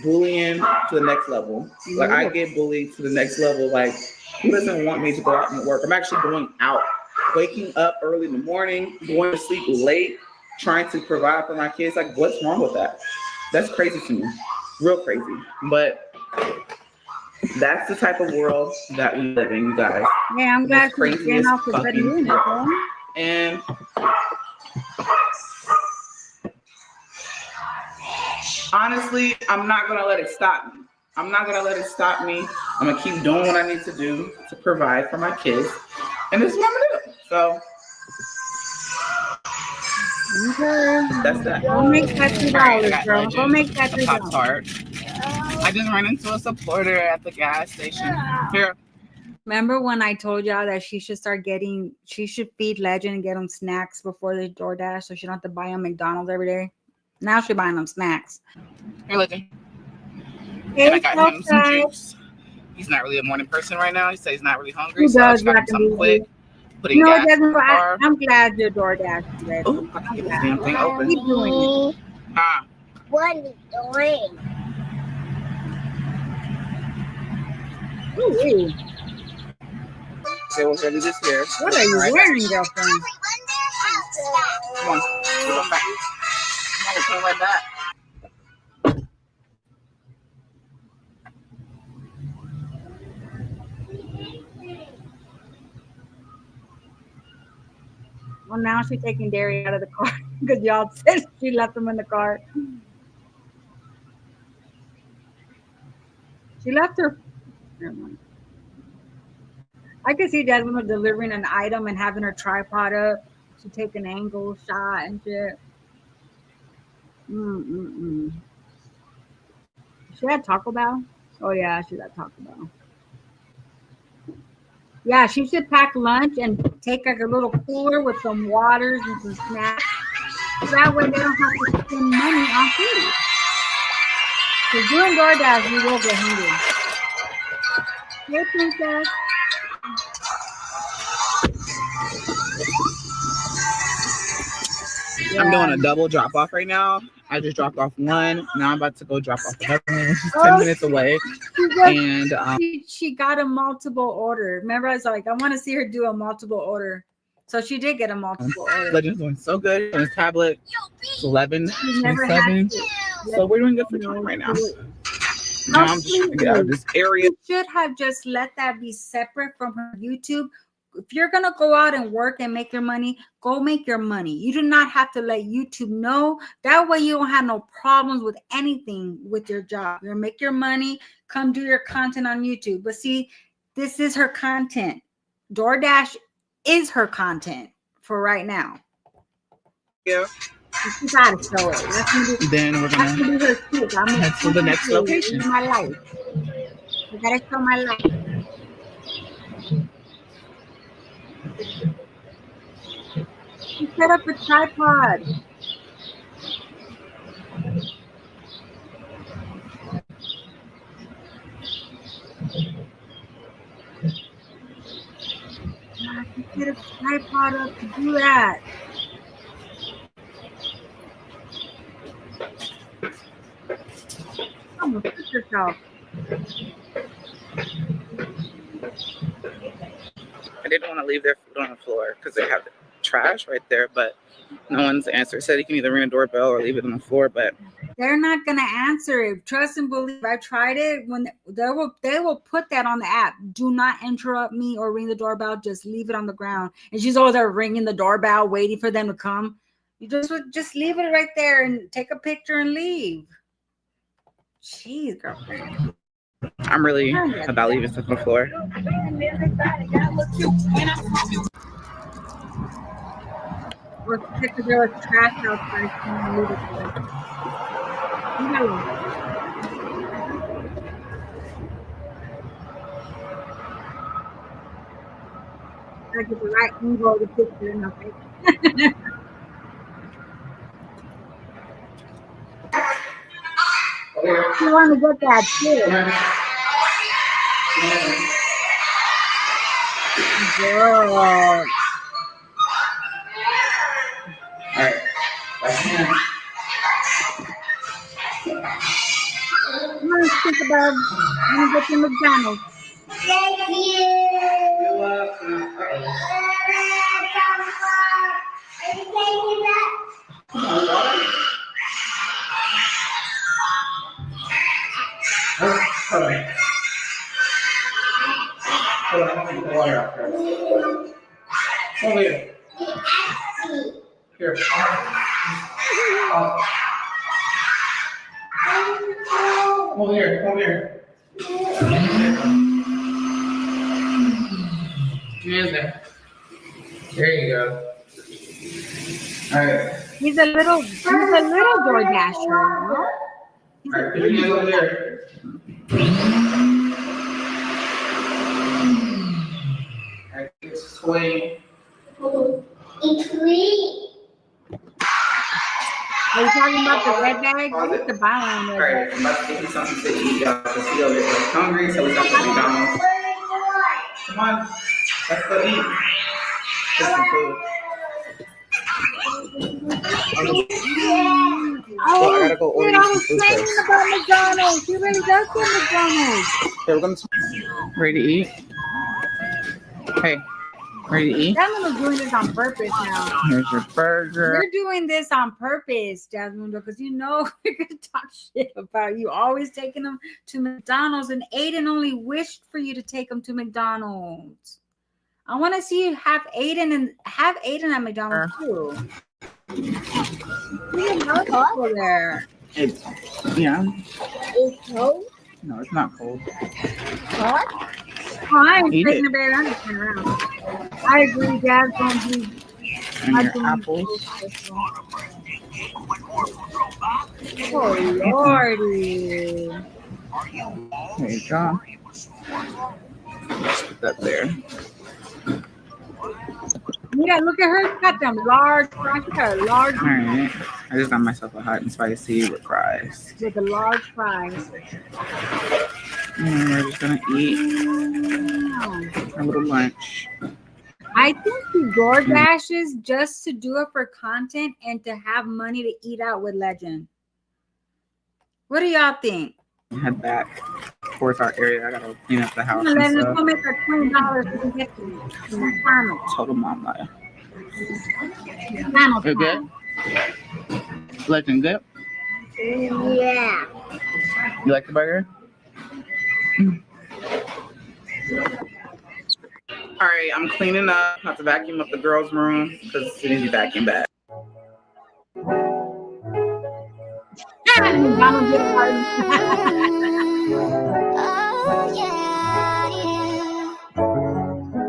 bullying to the next level. Like, I get bullied to the next level. Like, who doesn't want me to go out and work? I'm actually going out, waking up early in the morning, going to sleep late, trying to provide for my kids. Like, what's wrong with that? That's crazy to me. Real crazy. But that's the type of world that we live in, you guys. Yeah, I'm glad you're getting off the fucking world. And honestly, I'm not gonna let it stop me. I'm gonna keep doing what I need to do to provide for my kids. And this is what I'm gonna do. So okay. That's that. Go make that $2, girl. Go make that $2. I just ran into a supporter at the gas station. Here, Remember when I told y'all that she should feed Legend and get them snacks before the DoorDash so she don't have to buy them McDonald's every day? Now she's buying them snacks. Here, Legend. Hey, And I got him some juice. He's not really a morning person right now. He says he's not really hungry, so I just got him something quick. Putting gas in the car. I'm glad you're DoorDash today. Oh, I can get this damn thing open. Keep doing it. Huh? What are you doing? Ooh, So we'll do this here. what are you wearing, girlfriend? Come on, come back. Come on, come right back. Well, now she's taking Derry out of the car because y'all said she left him in the car. She left her. Never mind. I could see Jasmine delivering an item and having her tripod up. She take an angle shot and shit. She had Taco Bell? Oh yeah, she had Taco Bell. Yeah, she should pack lunch and take like a little cooler with some waters and some snacks. That way they don't have to spend money on food. So doing DoorDash, we will get hungry. Hey, princess. I'm doing a double drop off right now. I just dropped off one. Now I'm about to go drop off the other one. She's 10 minutes away. And she got a multiple order. Remember, I was like, I want to see her do a multiple order. So she did get a multiple order. Legend's doing so good on his tablet. It's 11:27. So we're doing good for time right now. Now I'm just trying to get out of this area. You should have just let that be separate from her YouTube. If you're going to go out and work and make your money, go make your money. You do not have to let YouTube know. That way you don't have no problems with anything with your job. You're going to make your money, come do your content on YouTube. But see, this is her content. DoorDash is her content for right now. Yeah. You gotta show it. Then we're going to head to the next location. My life. I gotta show my life. You set up a tripod. You set a tripod up to do that. Come on, put yourself. I didn't want to leave their food on the floor because they have trash right there, but no one's answered. Said you can either ring a doorbell or leave it on the floor, but they're not gonna answer it. Trust and believe. I tried it. When they will put that on the app. Do not interrupt me or ring the doorbell. Just leave it on the ground. And she's always there ringing the doorbell, waiting for them to come. You just leave it right there and take a picture and leave. Jeez, girlfriend. I'm really about leaving stuff on the floor. Or if there was trash outside, can leave it there. I get the right angle of the picture and nothing. You want to get that too. Girl. All right. I'm going to think about when we get to McDonald's. Thank you. You're welcome. Hold on. Hold on, get the water out first. Over here. Here. Over here. Over here. Hands there. There you go. All right. He's a little DoorDasher. No? All right, put your hands over there. Toy. Are you talking about the red bag? Pause You it. need to buy one All red right, bag. I'm about to get you something to eat, y'all. Because he over there is hungry, so we got to McDonald's. Come on, let's go eat. Get some food. Well, I gotta go order Dude, you I some was food saying first. about McDonald's. She really does get McDonald's. Okay, we're gonna. Ready to eat? Hey, ready to eat? Jasmundo doing this on purpose now. Here's your burger. You're doing this on purpose, Jasmundo, because you know we're gonna talk shit about you always taking them to McDonald's, and Aiden only wished for you to take him to McDonald's. I want to see you have Aiden at McDonald's too. We didn't know people there. It's, yeah. It's cold. No, it's not cold. I'm Eat taking it. a bit. I'm just turning around. I agree, Dad's gonna be. And I'm your doing apples. Oh lordy! There you go. Let's put that there. Yeah, look at her. She got them large fries. She got a large All right. I just got myself a hot and spicy with fries. with the large fries. And we're just gonna eat our little lunch. I think she DoorDashes just to do it for content and to have money to eat out with Legend. What do y'all think? Head back towards our area. I gotta clean up the house I'm gonna let and us stuff. go make her $20 to get to McDonald's. Told mom that. McDonald's You good? Legend good? Yeah. You like the burger? All right, I'm cleaning up. I have to vacuum up the girls' room because it's an easy vacuum bag. McDonald's gift card. Oh, yeah, yeah.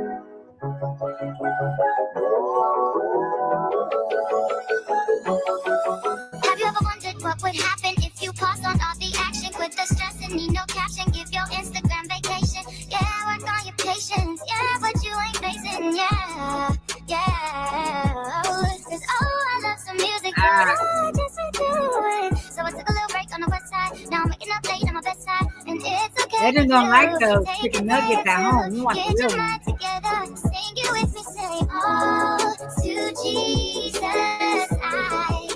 Have you ever wondered what would happen if you paused on all the action? Quit the stress and need no caption. Give your Instagram vacation. Yeah, work on your patience. Yeah, but you ain't facing. Yeah, yeah. Cause I love some music. Yeah, just for doing. So I took a little break on the west side. Now I'm waking up late on my best side. And it's okay. Legend don't like those Take chicken it nuggets at home. You want Get the your real one. mind together. Sing it with me. Say, oh, to Jesus I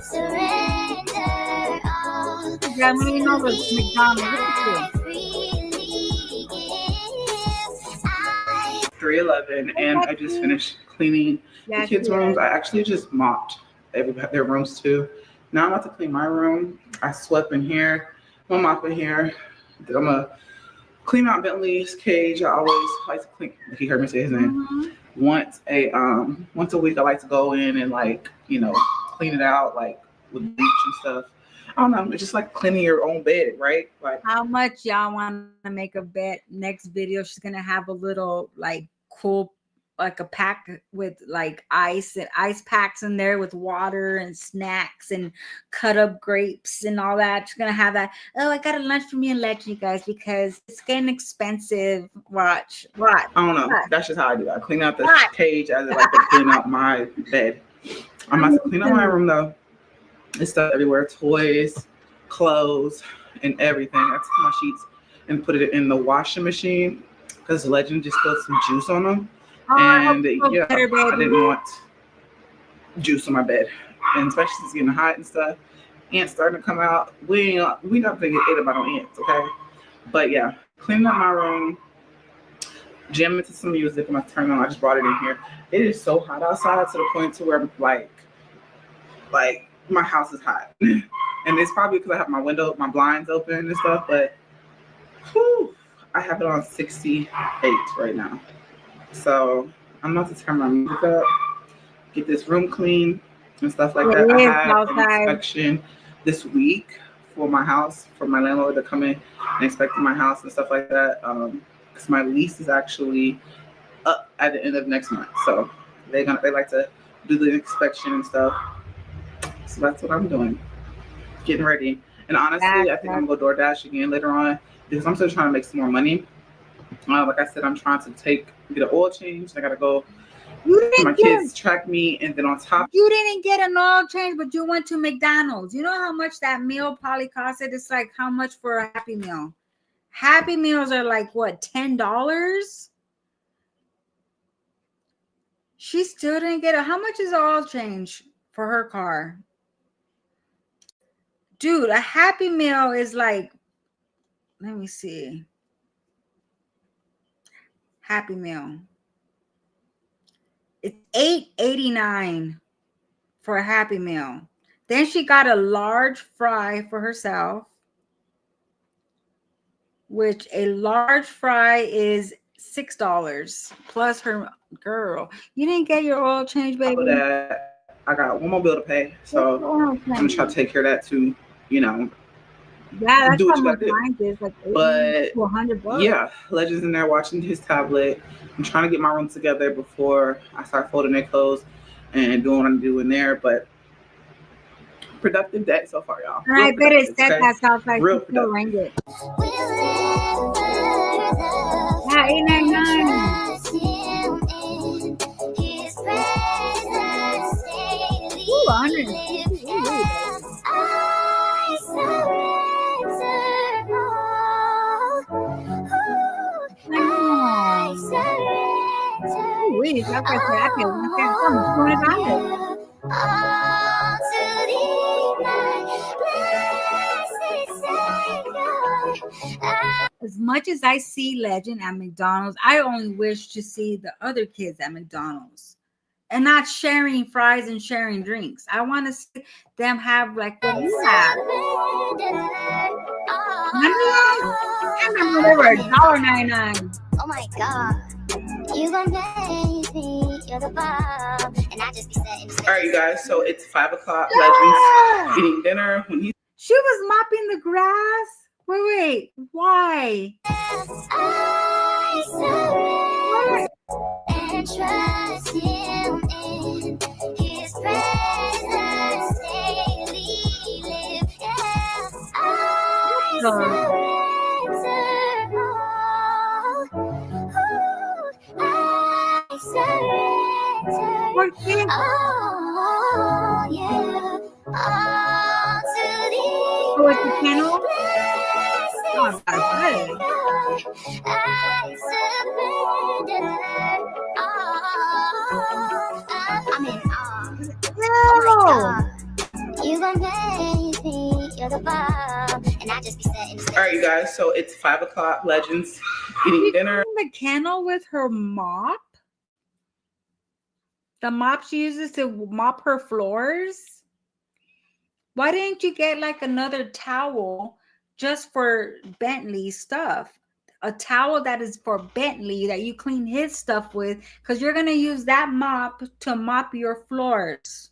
surrender all. Yeah, I mean, you know it's McDonald's. Look at you. 3:11, and I just finished cleaning the Yes, kids' yes. rooms. I actually just mopped their rooms too. Now I'm about to clean my room. I swept in here. I'm gonna mop in here. Then I'm gonna clean out Bentley's cage. I always like to clean. He heard me say his name. Mhm. Once a week, I like to go in and clean it out like with bleach and stuff. I don't know. It's just like cleaning your own bed, right? Like How much y'all want to make a bet? Next video, she's gonna have a little cool, like a pack with ice and ice packs in there with water and snacks and cut up grapes and all that. She's gonna have that. Oh, I got a lunch for me and Legend, you guys, because it's getting expensive. Watch. I don't know. What? That's just how I do it. I clean out the What? cage as I like to clean out my bed. I'm about to clean out my room though. There's stuff everywhere, toys, clothes, and everything. I took my sheets and put it in the washing machine because Legend just spilled some juice on them. And yeah, I didn't want juice on my bed. And especially since it's getting hot and stuff. Ants starting to come out. We not gonna get ate by no ants, okay? But yeah, cleaning up my room, jamming to some music. I'm gonna turn on. I just brought it in here. It is so hot outside to the point to where like my house is hot. And it's probably because I have my blinds open and stuff, but whew, I have it on 68 right now. So I'm about to turn my music up, get this room clean and stuff like that. I have an inspection this week for my house, for my landlord to come in and inspect my house and stuff like that. Because my lease is actually up at the end of next month. So they like to do the inspection and stuff. So that's what I'm doing. Getting ready. And honestly, I think I'm gonna go DoorDash again later on because I'm still trying to make some more money. Like I said, I'm trying to get an oil change. I gotta go. My You kids track me, and then on top, didn't get an oil change, but you went to McDonald's. You know how much that meal probably costed? It's like how much for a Happy Meal? Happy Meals are like what, $10? She still didn't get it. How much is the oil change for her car? Dude, a Happy Meal is like, let me see. Happy Meal. It's $8.89 for a Happy Meal. Then she got a large fry for herself, which a large fry is $6 plus her girl. You didn't get your oil change, baby. that, I got one more bill to pay, so I'm gonna try to take care of that too. You know, yeah, that's do what how you much gotta do. mine is, like But $100. yeah, Legend's in there watching his tablet. I'm trying to get my room together before I start folding their clothes and doing what I'm doing there. But productive day so far, y'all. And I bet it said that sounds like real you still rang productive. it. Yeah, $8.99. Ooh, 100. Wait, that's like happy. As much as I see Legend at McDonald's, I only wish to see the other kids at McDonald's and not sharing fries and sharing drinks. I want to see them have like what you have. I remember they were $1.99. Oh my God. You gon' make me, you're the bomb. And I just be setting. All right, you guys. So it's 5 o'clock. Legend's eating dinner. When she was mopping the grass. Wait. Why? I surrender and trust him in his presence daily live. Yeah, I surrender all. Ooh, I surrender all, yeah, all to thee. Oh, it's the channel? Oh, I surrender all. I'm in awe. Oh my God. You gon' make me, you're the bomb. And I just be setting. all right, you guys. So it's 5 o'clock. Legend's eating dinner. The candle with her mop. The mop she uses to mop her floors. Why didn't you get like another towel just for Bentley stuff? A towel that is for Bentley that you clean his stuff with, because you're going to use that mop to mop your floors.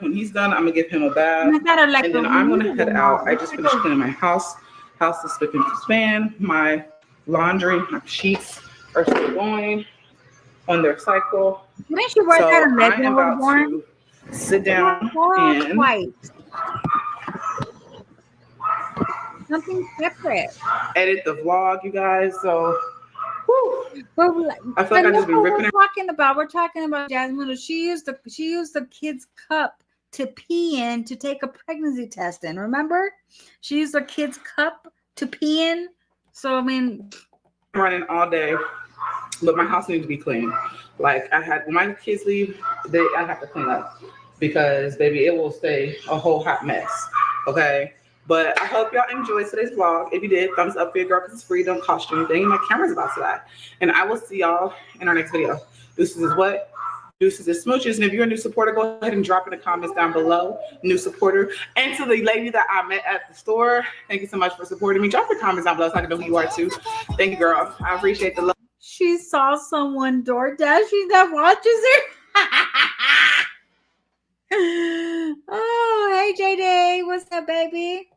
When he's done, I'm gonna give him a bath, And then I'm gonna head out. I just finished cleaning my house. House is spick and span. My laundry, my sheets are still going on their cycle. Didn't she work So at a I Legend am was about born? to sit down and Twice. Something separate. edit the vlog, you guys. So But I feel like I just been ripping we're it. We're talking about Jasmundo. She used the kid's cup to pee in to take a pregnancy test in. Remember? She used the kid's cup to pee in. So I mean, I'm running all day, but my house needs to be clean. Like when my kids leave, I have to clean up because baby, it will stay a whole hot mess. Okay. But I hope y'all enjoyed today's vlog. If you did, thumbs up for your girl because it's free, don't cost you anything. My camera's about to die. And I will see y'all in our next video. Deuces is what? Deuces is smooches. And if you're a new supporter, go ahead and drop in the comments down below. New supporter. And to the lady that I met at the store, thank you so much for supporting me. Drop the comments down below so I can know who you are too. Thank you, girl. I appreciate the love. she saw someone DoorDashing that watches her. Oh, hey JD, what's up, baby?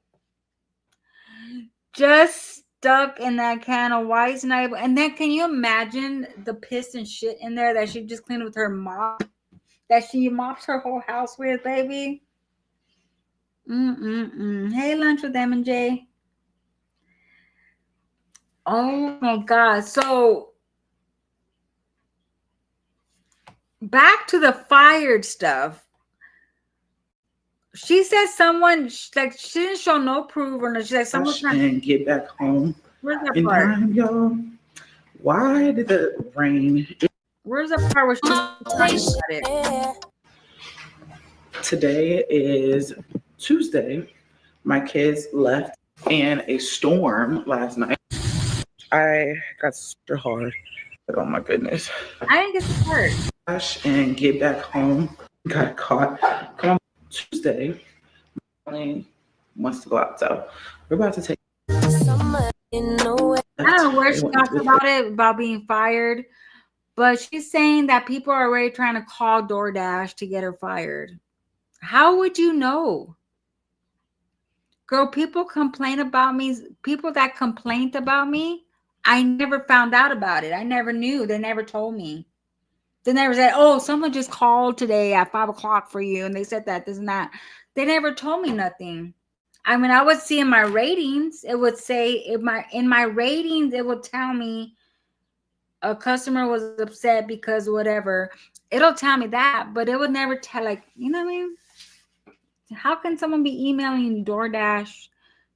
Just stuck in that can of white snipe. And then can you imagine the piss and shit in there that she just cleaned with her mop? That she mops her whole house with, baby. Hey, lunch with M and J. Oh my God. So back to the fired stuff. She said someone, like, she didn't show no proof, or no, she's like, someone And get back home where's that in part? time, y'all. Why did the rain? Where's the part where she's about it? Today is Tuesday. My kids left in a storm last night. I got super hard. Oh my goodness. I didn't get the part. And get back home. Got caught. Come on, Tuesday. Only wants to go out, so we're about to take. I don't know where she talks about it, about being fired, but she's saying that people are already trying to call DoorDash to get her fired. How would you know? Girl, people complain about me. People that complained about me, I never found out about it. I never knew. They never told me. They never said, oh, someone just called today at 5 o'clock for you. And they said that, this and that. They never told me nothing. I mean, I would see in my ratings, it would say in my ratings, it would tell me a customer was upset because whatever. It'll tell me that, but it would never tell, like, you know what I mean? How can someone be emailing DoorDash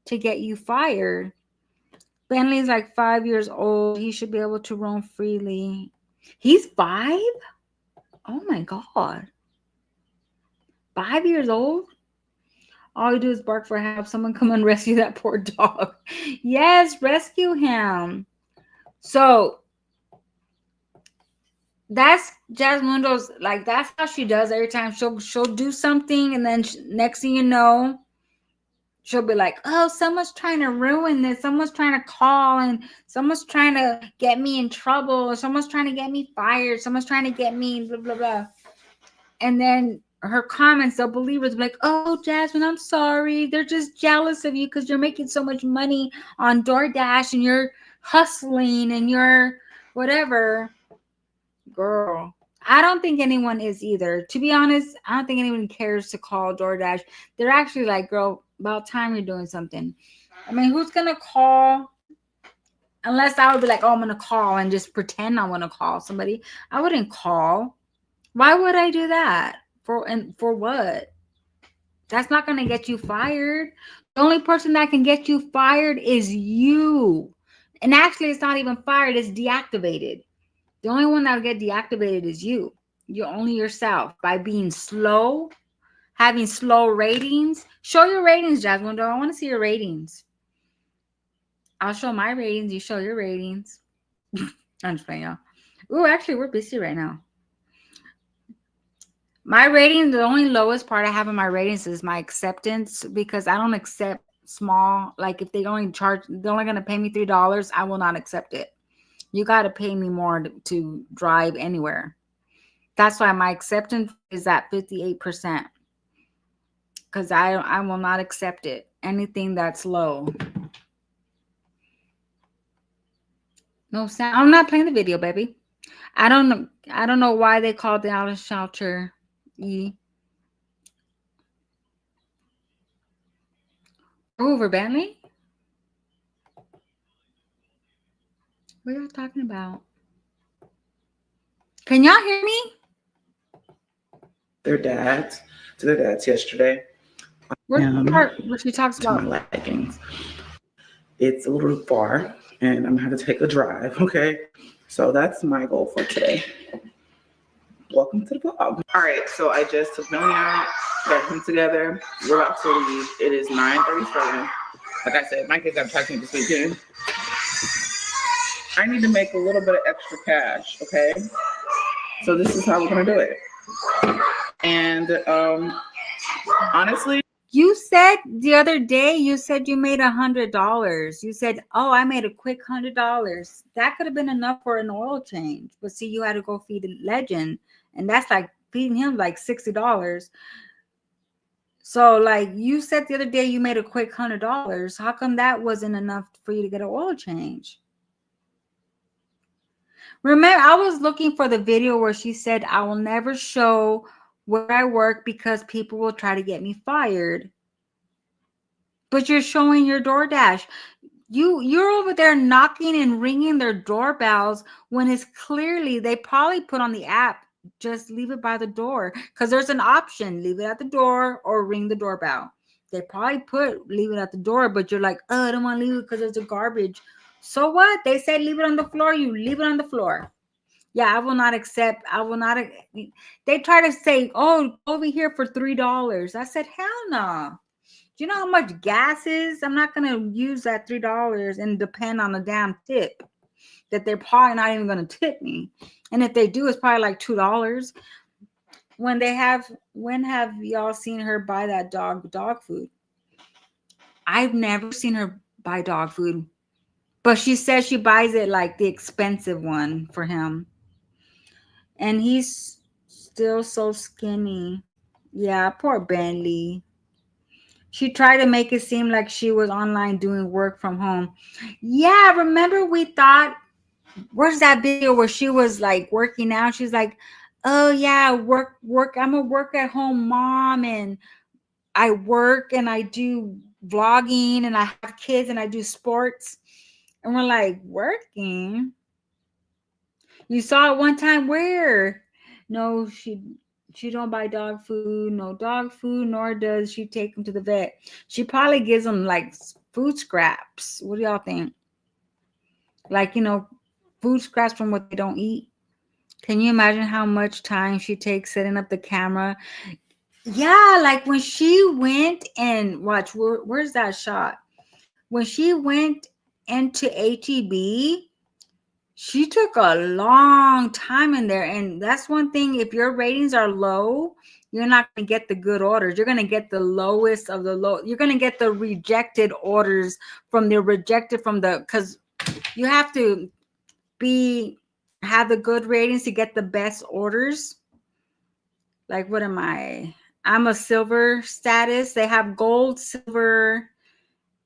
to get you fired? Bentley's like 5 years old. He should be able to roam freely. He's 5? Oh my God. 5 years old? All you do is bark for help. Someone come and rescue that poor dog. Yes, rescue him. So that's Jasmundo's, like, that's how she does every time. She'll do something, and then next thing you know, she'll be like, oh, someone's trying to ruin this. Someone's trying to call, and someone's trying to get me in trouble. Or someone's trying to get me fired. Someone's trying to get me blah, blah, blah. And then her comments, they'll believers be like, oh, Jasmine, I'm sorry. They're just jealous of you because you're making so much money on DoorDash and you're hustling and you're whatever. Girl, I don't think anyone is either. To be honest, I don't think anyone cares to call DoorDash. They're actually like, girl, about time you're doing something. I mean, who's going to call? Unless I would be like, oh, I'm going to call and just pretend I want to call somebody. I wouldn't call. Why would I do that? For what? That's not going to get you fired. The only person that can get you fired is you. And actually, it's not even fired. It's deactivated. The only one that will get deactivated is you. You're only yourself by being slow, having slow ratings. Show your ratings, Jasmundo. I want to see your ratings. I'll show my ratings. You show your ratings. I'm just playing, y'all. Ooh, actually, we're busy right now. My rating, the only lowest part I have in my ratings is my acceptance, because I don't accept small. Like, if they're only going to pay me $3, I will not accept it. You got to pay me more to drive anywhere. That's why my acceptance is at 58%. Because I will not accept it. Anything that's low. No sound. I'm not playing the video, baby. I don't know why they called the out of shelter. Over Bentley? What are y'all talking about? Can y'all hear me? To their dads yesterday. Where's the part where she talks about my leggings? It's a little far, and I'm gonna have to take a drive. Okay, so that's my goal for today. Welcome to the vlog. All right, so I just took Melanie out, got him together. We're about to leave. It is 9:37. Like I said, my kids got to me this weekend. I need to make a little bit of extra cash, okay? So this is how we're gonna do it. And honestly, you said the other day, you said you made $100. You said, oh, I made a quick $100. That could have been enough for an oil change. But see, you had to go feed a legend. And that's like feeding him like $60. So like you said the other day, you made a quick $100. How come that wasn't enough for you to get an oil change? Remember, I was looking for the video where she said, I will never show where I work because people will try to get me fired. But you're showing your DoorDash. You're over there knocking and ringing their doorbells when it's clearly they probably put on the app, just leave it by the door, because there's an option, leave it at the door or ring the doorbell. They probably put leave it at the door, but you're like, oh, I don't want to leave it because there's a garbage. So what? They said leave it on the floor. You leave it on the floor. Yeah, I will not accept. I will not. They try to say, oh, over here for $3. I said, hell no. Do you know how much gas is? I'm not going to use that $3 and depend on a damn tip that they're probably not even going to tip me. And if they do, it's probably like $2. When have y'all seen her buy that dog food? I've never seen her buy dog food, but she says she buys it like the expensive one for him. And he's still so skinny. Yeah, poor Bentley. She tried to make it seem like she was online doing work from home. Yeah, remember we thought, where's that video where she was like working out? She's like, oh yeah, work. I'm a work at home mom, and I work and I do vlogging and I have kids and I do sports. And we're like, working? You saw it one time where? No, she don't buy dog food, no dog food, nor does she take them to the vet. She probably gives them like food scraps. What do y'all think? Like, food scraps from what they don't eat. Can you imagine how much time she takes setting up the camera? Yeah, like when she went and watch, where's that shot? When she went into HEB, she took a long time in there. And that's one thing, if your ratings are low, you're not going to get the good orders. You're going to get the lowest of the low. You're going to get the rejected orders because you have to have the good ratings to get the best orders. Like, what am I? I'm a silver status. They have gold, silver,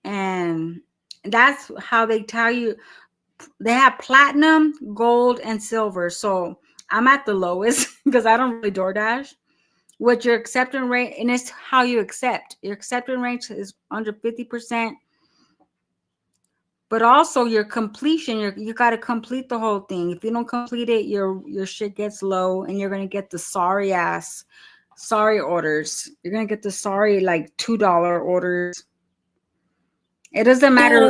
and that's how they tell you. They have platinum, gold, and silver. So I'm at the lowest because I don't really DoorDash. What your acceptance rate, and it's how you accept. Your acceptance rate is under 50%. But also your completion, you got to complete the whole thing. If you don't complete it, your shit gets low, and you're going to get the sorry orders. You're going to get the sorry like $2 orders. It doesn't matter.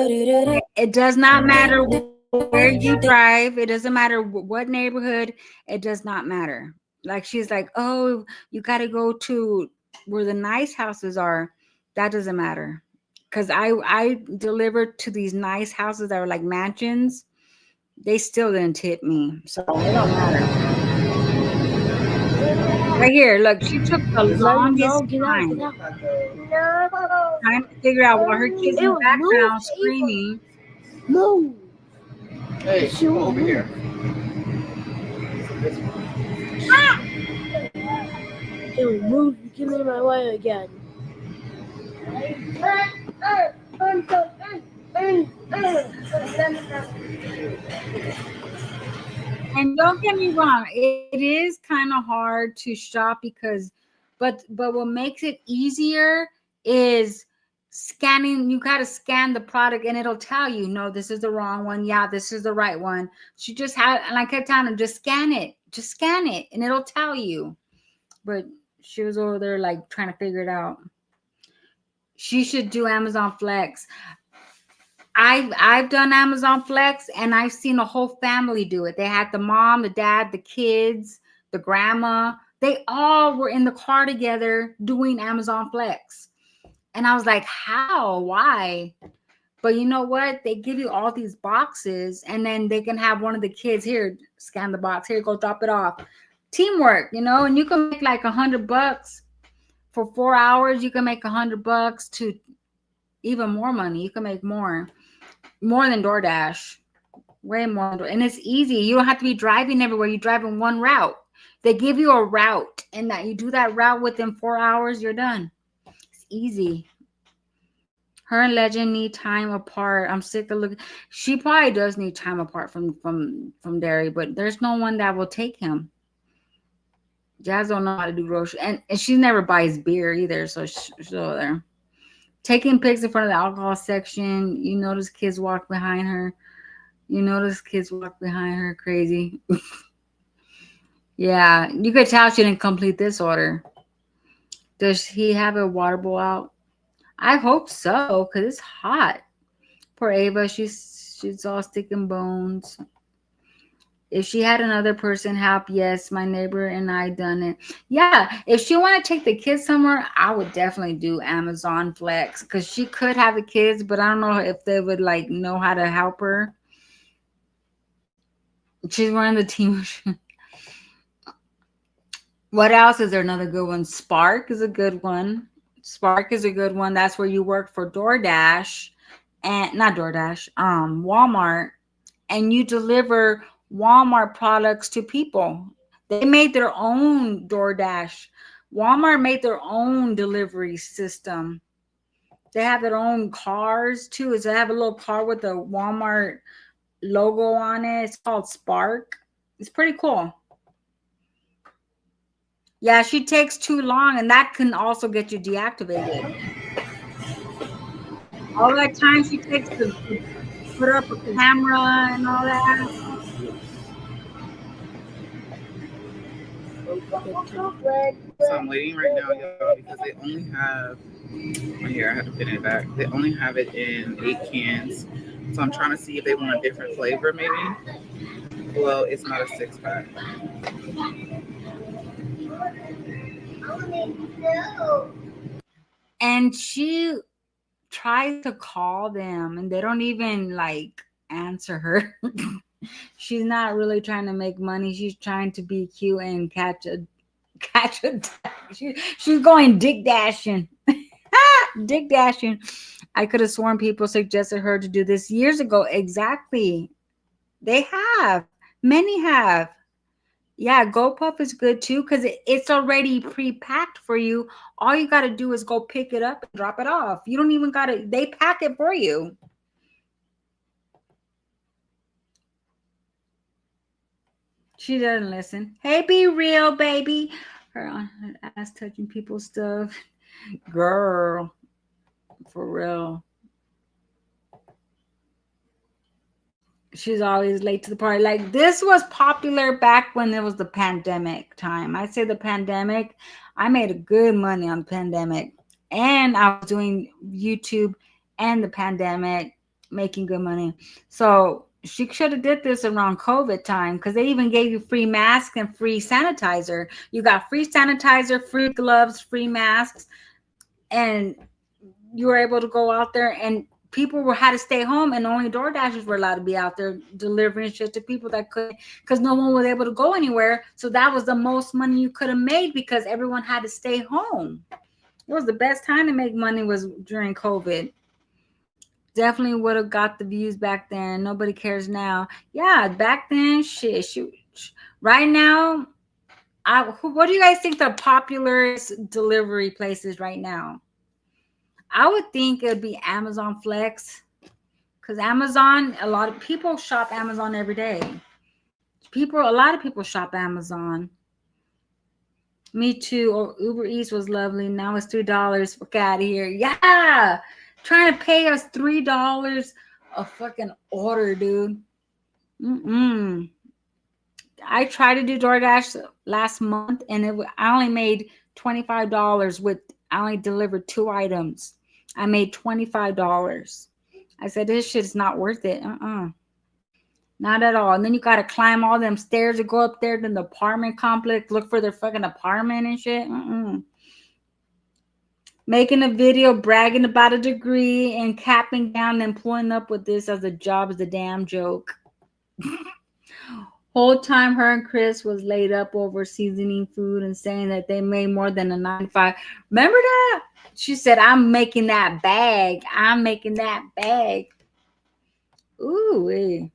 It does not matter where you drive. It doesn't matter what neighborhood. It does not matter. Like, she's like, oh, you got to go to where the nice houses are. That doesn't matter. Because I delivered to these nice houses that were like mansions. They still didn't tip me. So it don't matter. Right here, look, she took the longest time to figure out while her kids in the background screaming. No. Hey, come over here. Ah! Ew, move. You get in my way again. And don't get me wrong, it is kind of hard to shop but what makes it easier is scanning. You got to scan the product and it'll tell you, no, this is the wrong one. Yeah, this is the right one. She just had, and I kept telling her, just scan it, and it'll tell you. But she was over there like trying to figure it out. She should do Amazon Flex. I've done Amazon Flex, and I've seen a whole family do it. They had the mom, the dad, the kids, the grandma. They all were in the car together doing Amazon Flex. And I was like, how? Why? But you know what? They give you all these boxes, and then they can have one of the kids, here, scan the box. Here, go drop it off. Teamwork, and you can make like $100 for 4 hours. You can make $100 to even more money. You can make more than DoorDash, way more. And it's easy. You don't have to be driving everywhere. You drive in one route. They give you a route, and that you do that route within 4 hours, you're done. It's easy. Her and Legend need time apart. I'm sick of looking. She probably does need time apart from Derry, but there's no one that will take him. Jazz don't know how to do groceries, and she never buys beer either, so she's over there. Taking pics in front of the alcohol section. You notice kids walk behind her. Crazy. Yeah, you could tell she didn't complete this order. Does he have a water bowl out? I hope so, because it's hot. Poor Ava, she's all stick and bones. If she had another person help, yes, my neighbor and I done it. Yeah, if she want to take the kids somewhere, I would definitely do Amazon Flex, because she could have the kids, but I don't know if they would like know how to help her. She's wearing the team. What else is there? Another good one? Spark is a good one. That's where you work for DoorDash, and not DoorDash, Walmart, and you deliver Walmart products to people. They made their own DoorDash. Walmart made their own delivery system. They have their own cars too. So they have a little car with the Walmart logo on it. It's called Spark. It's pretty cool. Yeah, she takes too long, and that can also get you deactivated. All that time she takes to put up a camera and all that. So I'm waiting right now, y'all, because they only have, here, I have to put it back. They only have it in 8 cans. So I'm trying to see if they want a different flavor, maybe. Well, it's not a 6-pack. And she tries to call them, and they don't even like answer her. She's not really trying to make money. She's trying to be cute and catch a. She's going dick dashing. Dick dashing. I could have sworn people suggested her to do this years ago. Exactly. They have. Many have. Yeah, GoPuff is good too, because it's already pre-packed for you. All you got to do is go pick it up and drop it off. You don't even got to, they pack it for you. She doesn't listen. Hey, be real, baby. Her ass touching people's stuff. Girl, for real. She's always late to the party. Like, this was popular back when it was the pandemic time. I say the pandemic, I made a good money on the pandemic. And I was doing YouTube and the pandemic, making good money. So she should have did this around COVID time, because they even gave you free masks and free sanitizer. You got free sanitizer, free gloves, free masks, and you were able to go out there, and people had to stay home, and only DoorDashers were allowed to be out there delivering shit to people that couldn't, because no one was able to go anywhere. So that was the most money you could have made, because everyone had to stay home. It was the best time to make money, was during COVID. Definitely would have got the views back then. Nobody cares now. Yeah, back then, shit. Right now, what do you guys think the popular delivery places right now? I would think it would be Amazon Flex, because Amazon, a lot of people shop Amazon every day. A lot of people shop Amazon. Me too. Or Uber Eats was lovely. Now it's $3. Fuck out of here. Yeah, trying to pay us $3 a fucking order, dude. I tried to do DoorDash last month, and I only made $25 with. I only delivered 2 items. I made $25. I said, this shit is not worth it. Not at all. And then you got to climb all them stairs to go up there to the apartment complex, look for their fucking apartment and shit. Making a video bragging about a degree and capping down and pulling up with this as a job is a damn joke. Whole time her and Chris was laid up over seasoning food and saying that they made more than a 9 to 5. Remember that? She said, I'm making that bag. Ooh.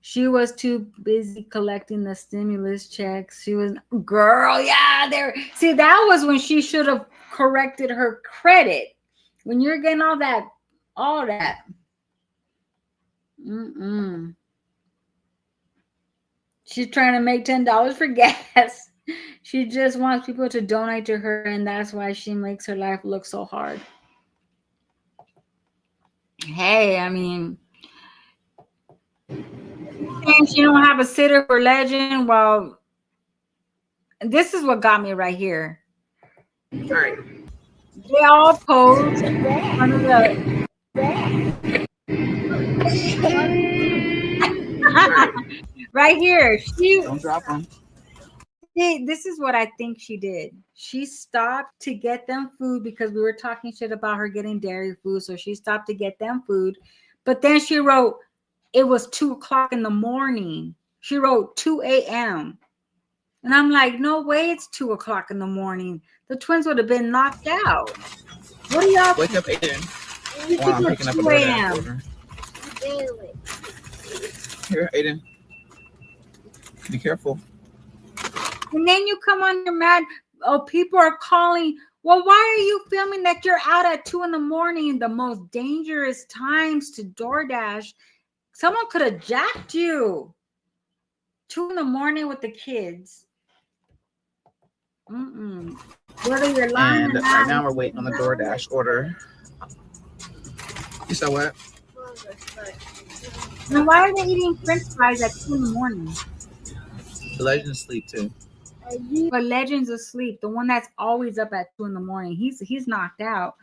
She was too busy collecting the stimulus checks. She was, girl, yeah, there. See, that was when she should have corrected her credit. When you're getting all that. She's trying to make $10 for gas. She just wants people to donate to her, and that's why she makes her life look so hard. Hey, I mean, saying she don't have a sitter for Legend. Well, this is what got me right here. All right. They all posed in front of the. Right here. Don't drop them. This is what I think she did. She stopped to get them food because we were talking shit about her getting dairy food. So she stopped to get them food. But then she wrote, it was 2:00 in the morning. She wrote 2 a.m. And I'm like, no way it's 2:00 in the morning. The twins would have been knocked out. What are y'all? Wake up, Aiden. Wow, I'm picking up a DoorDash order. Here, Aiden. Be careful. And then you come on your mad. Oh, people are calling. Well, why are you filming that you're out at 2 in the morning? The most dangerous times to DoorDash. Someone could have jacked you. 2 in the morning with the kids. Whether you're lying And or not, right now we're waiting on the DoorDash order. You saw what? Now, why are they eating French fries at 2 in the morning? The Legends sleep too. But Legend's asleep. The one that's always up at 2 in the morning. He's knocked out.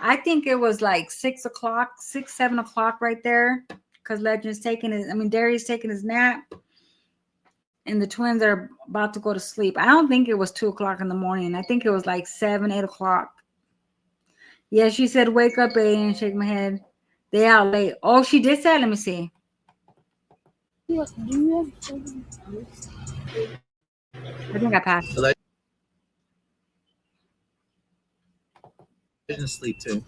I think it was like 6 o'clock, 6, 7 o'clock right there. Because Legend's Darius taking his nap. And the twins are about to go to sleep. I don't think it was 2:00 in the morning. I think it was like 7, 8 o'clock. Yeah, she said, wake up, Aiden, and shake my head. They out late. Oh, she did say, let me see. Do you have children? I think I passed. The Legends sleep too.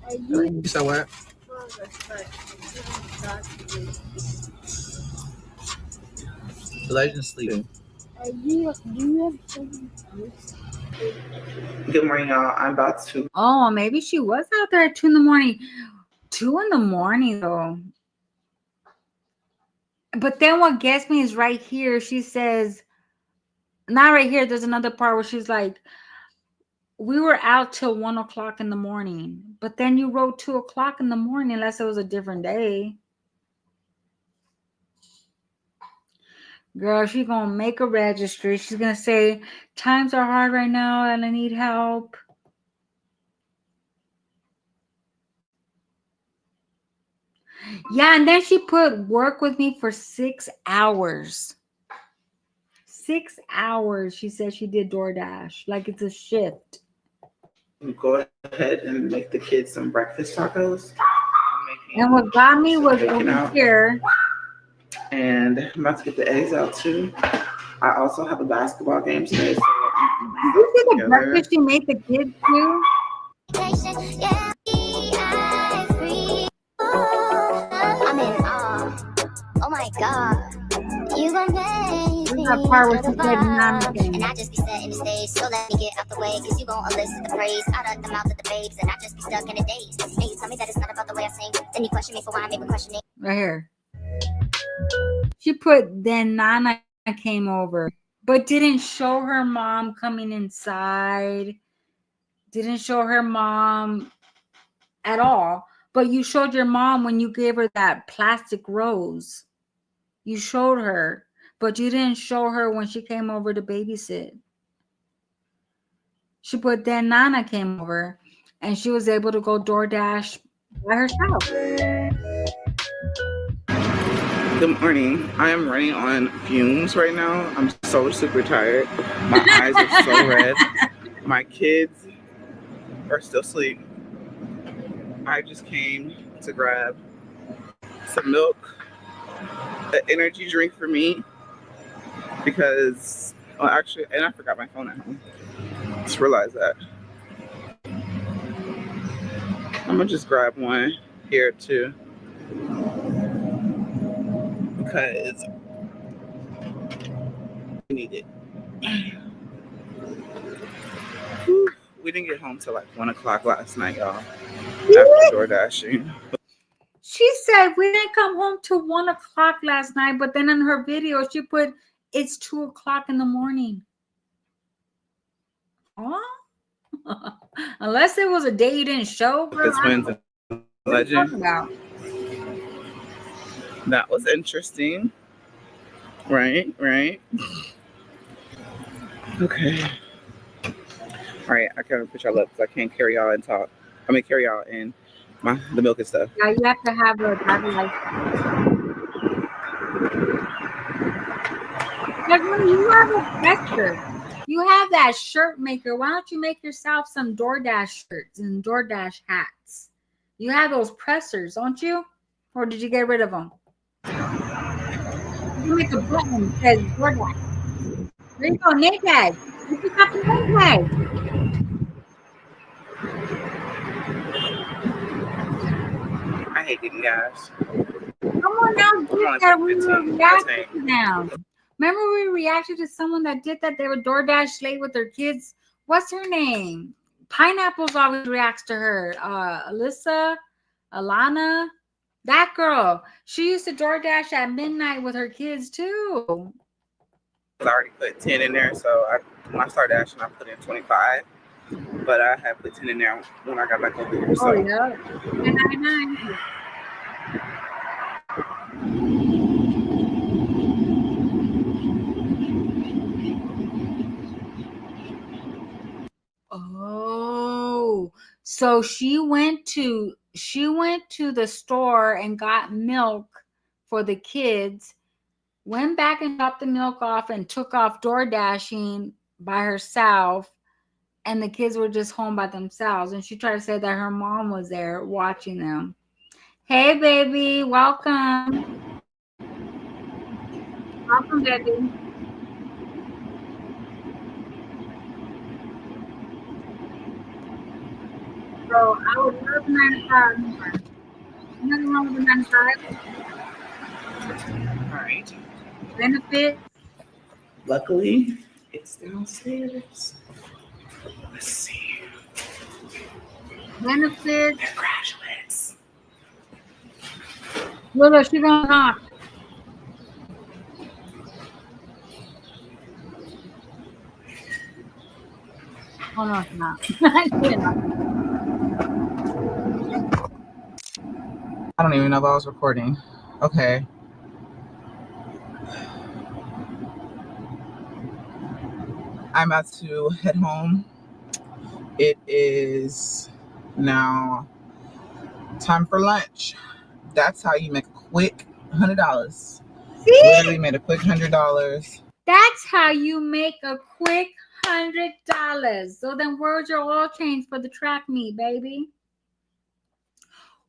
You saw what? The Legends sleep too. Do you have children? Good morning, y'all. I'm about to. Oh, maybe she was out there at 2 in the morning. 2 in the morning, though. But then what gets me is right here. She says, not right here. There's another part where she's like, we were out till 1:00 in the morning. But then you wrote 2:00 in the morning, unless it was a different day. Girl, she's going to make a registry. She's going to say, times are hard right now and I need help. Yeah, and then she put work with me for 6 hours. 6 hours. She said she did DoorDash. Like it's a shift. Go ahead and make the kids some breakfast tacos. And what got me was over here. And I'm about to get the eggs out too. I also have a basketball game today. So you see the breakfast she made the kids do? I'm in awe. Oh my god. You gon' make me that part where she said none again. and I just be setting the stage, so let me get out the way, cause you gon' elicit the praise out of the mouth of the babes, and I just be stuck in a daze. And you tell me that it's not about the way I sing, then you question me for why I'm even questioning. Right here. She put, then Nana came over, but didn't show her mom coming inside. Didn't show her mom at all. But you showed your mom when you gave her that plastic rose. You showed her, but you didn't show her when she came over to babysit. She put, then Nana came over, and she was able to go DoorDash by herself. Good morning. I am running on fumes right now. I'm so super tired. My eyes are so red. My kids are still asleep. I just came to grab some milk, an energy drink for me, because, well, actually, and I forgot my phone at home. Just realized that. I'm gonna just grab one here too, because we need it. We didn't get home till like 1 o'clock last night, y'all. After DoorDashing. She said we didn't come home till 1 o'clock last night, but then in her video she put it's 2 o'clock in the morning. Huh? Unless it was a day you didn't show. The twins and Legend. That was interesting. Right. Okay. All right. I can't put y'all up because I can't carry y'all and talk. Carry y'all in the milk and stuff. Yeah, you have to have a driver's license. You have a presser. You have that shirt maker. Why don't you make yourself some DoorDash shirts and DoorDash hats? You have those pressers, don't you? Or did you get rid of them? You make a button that says DoorDash. There you go, name tag. You pick up the name tag. I hate getting gas. Come on now, get that. We were reacting to them. Remember we reacted to someone that did that? They were DoorDash late with their kids. What's her name? Pineapples always reacts to her. Alyssa, Alana, that girl. She used to DoorDash at midnight with her kids too. I already put 10 in there, so when I started dashing, I put in 25. But I had put 10 in there when I got back over here. So. Oh yeah, 10.99. Oh, so she went to the store and got milk for the kids, went back and dropped the milk off and took off door dashing by herself, and the kids were just home by themselves. And she tried to say that her mom was there watching them. Hey baby, welcome. Welcome, baby. So I would love 95 more. Nothing wrong with the 95. All right. Benefits. Luckily, it's downstairs. Let's see. Benefits. They're graduates. Look, she gonna knock. Oh no, it's not. I don't even know if I was recording. Okay. I'm about to head home. It is now time for lunch. That's how you make a quick $100. See? Literally made a quick $100. That's how you make a quick $100. So then where's your oil change for the track meet, baby?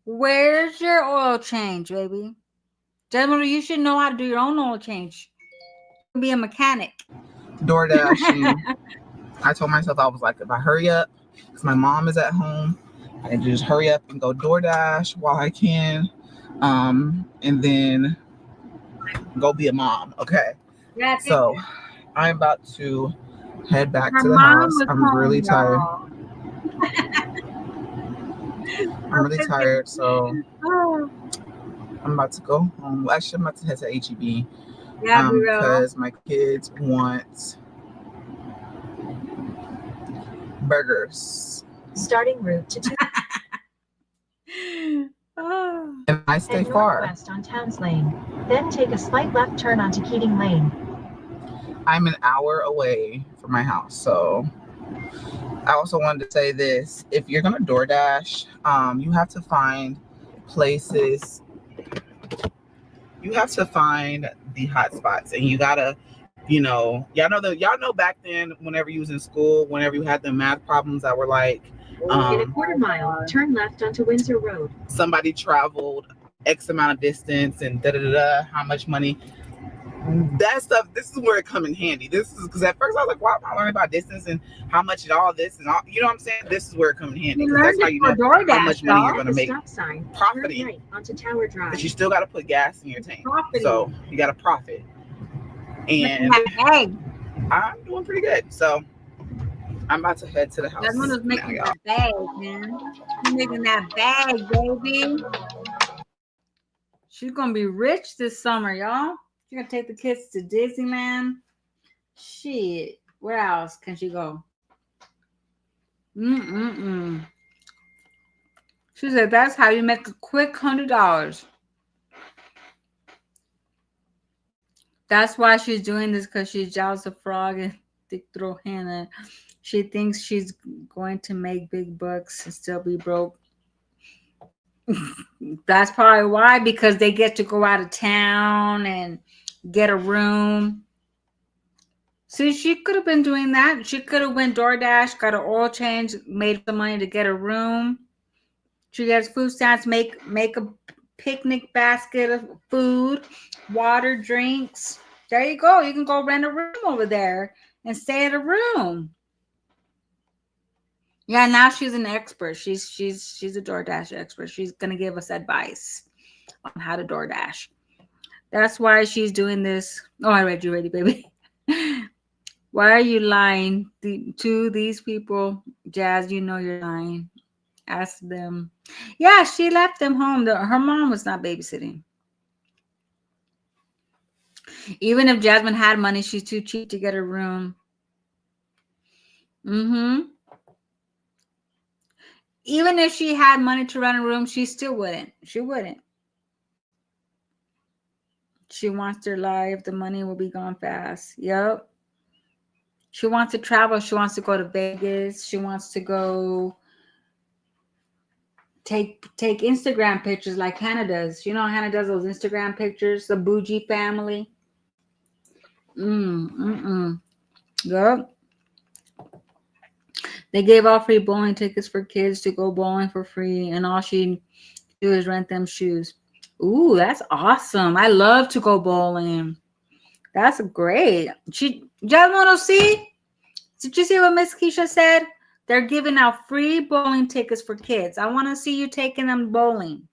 Where's your oil change, baby? Jasmundo, you should know how to do your own oil change. Be a mechanic. DoorDash. I told myself, I was like, if I hurry up, because my mom is at home, I need to just hurry up and go DoorDash while I can, and then go be a mom. Okay. Yeah, so I'm about to head back to the house. I'm really tired. I'm really tired, so I'm about to go home. Well, actually, I'm about to head to HEB. Yeah, because my kids want burgers. Starting route to And I stay far. Northwest on Towns Lane. Then take a slight left turn onto Keating Lane. I'm an hour away from my house, so I also wanted to say this. If you're gonna DoorDash, you have to find places. You have to find the hot spots, and you gotta, y'all know back then, whenever you was in school, whenever you had the math problems that were like, in a quarter mile, turn left onto Windsor Road. Somebody traveled X amount of distance and how much money. That stuff, this is where it come in handy. This is because at first I was like, why am I learning about distance and how much and all this and all, you know what I'm saying? This is where it come in handy. That's how you know how much money you're gonna make profiting. Right onto Tower Drive. But you still gotta put gas in your tank. So you gotta profit. And I'm doing pretty good. So I'm about to head to the house. Jasmundo's making that bag, man. She's making that bag, baby. She's gonna be rich this summer, y'all. She's gonna take the kids to Disneyland. Shit. Where else can she go? She said that's how you make a quick $100. That's why she's doing this, because she's jealous of Frog and throw Hannah. She thinks she's going to make big bucks and still be broke. That's probably why, because they get to go out of town and get a room. See, she could have been doing that. She could have went DoorDash, got an oil change, made the money to get a room. She gets food stamps, make a picnic basket of food, water, drinks. There you go. You can go rent a room over there and stay at a room. Yeah, now she's an expert. She's a DoorDash expert. She's gonna give us advice on how to DoorDash. That's why she's doing this. Oh, I read you already, baby. Why are you lying to these people? Jazz, you know you're lying. Ask them. Yeah, she left them home. Her mom was not babysitting. Even if Jasmine had money, she's too cheap to get a room. Even if she had money to rent a room, she still wouldn't. She wouldn't. She wants their life. The money will be gone fast. Yep. She wants to travel. She wants to go to Vegas. She wants to go take Instagram pictures like Hannah does. You know, Hannah does those Instagram pictures, the bougie family. Yep. They gave out free bowling tickets for kids to go bowling for free, and all she do is rent them shoes. Ooh, that's awesome. I love to go bowling. That's great. Jasmundo, see? Did you see what Miss Keisha said? They're giving out free bowling tickets for kids. I want to see you taking them bowling.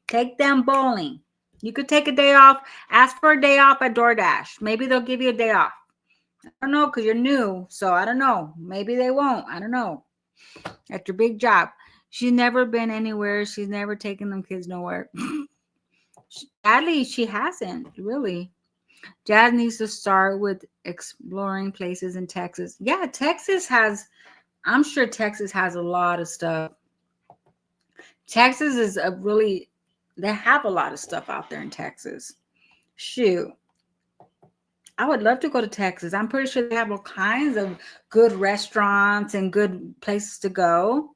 Take them bowling. You could take a day off. Ask for a day off at DoorDash. Maybe they'll give you a day off. I don't know, because you're new. So I don't know. Maybe they won't. I don't know. At your big job. She's never been anywhere. She's never taken them kids nowhere. Sadly, she hasn't, really. Jazz needs to start with exploring places in Texas. Yeah, Texas has, I'm sure Texas has a lot of stuff. Texas is they have a lot of stuff out there in Texas. Shoot. I would love to go to Texas. I'm pretty sure they have all kinds of good restaurants and good places to go.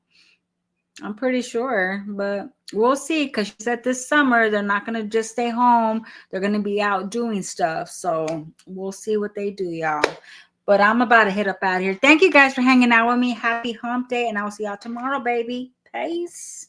I'm pretty sure, but we'll see, because she said this summer they're not going to just stay home. They're going to be out doing stuff. So we'll see what they do, y'all. But I'm about to hit up out of here. Thank you guys for hanging out with me. Happy hump day, and I'll see y'all tomorrow, baby. Peace.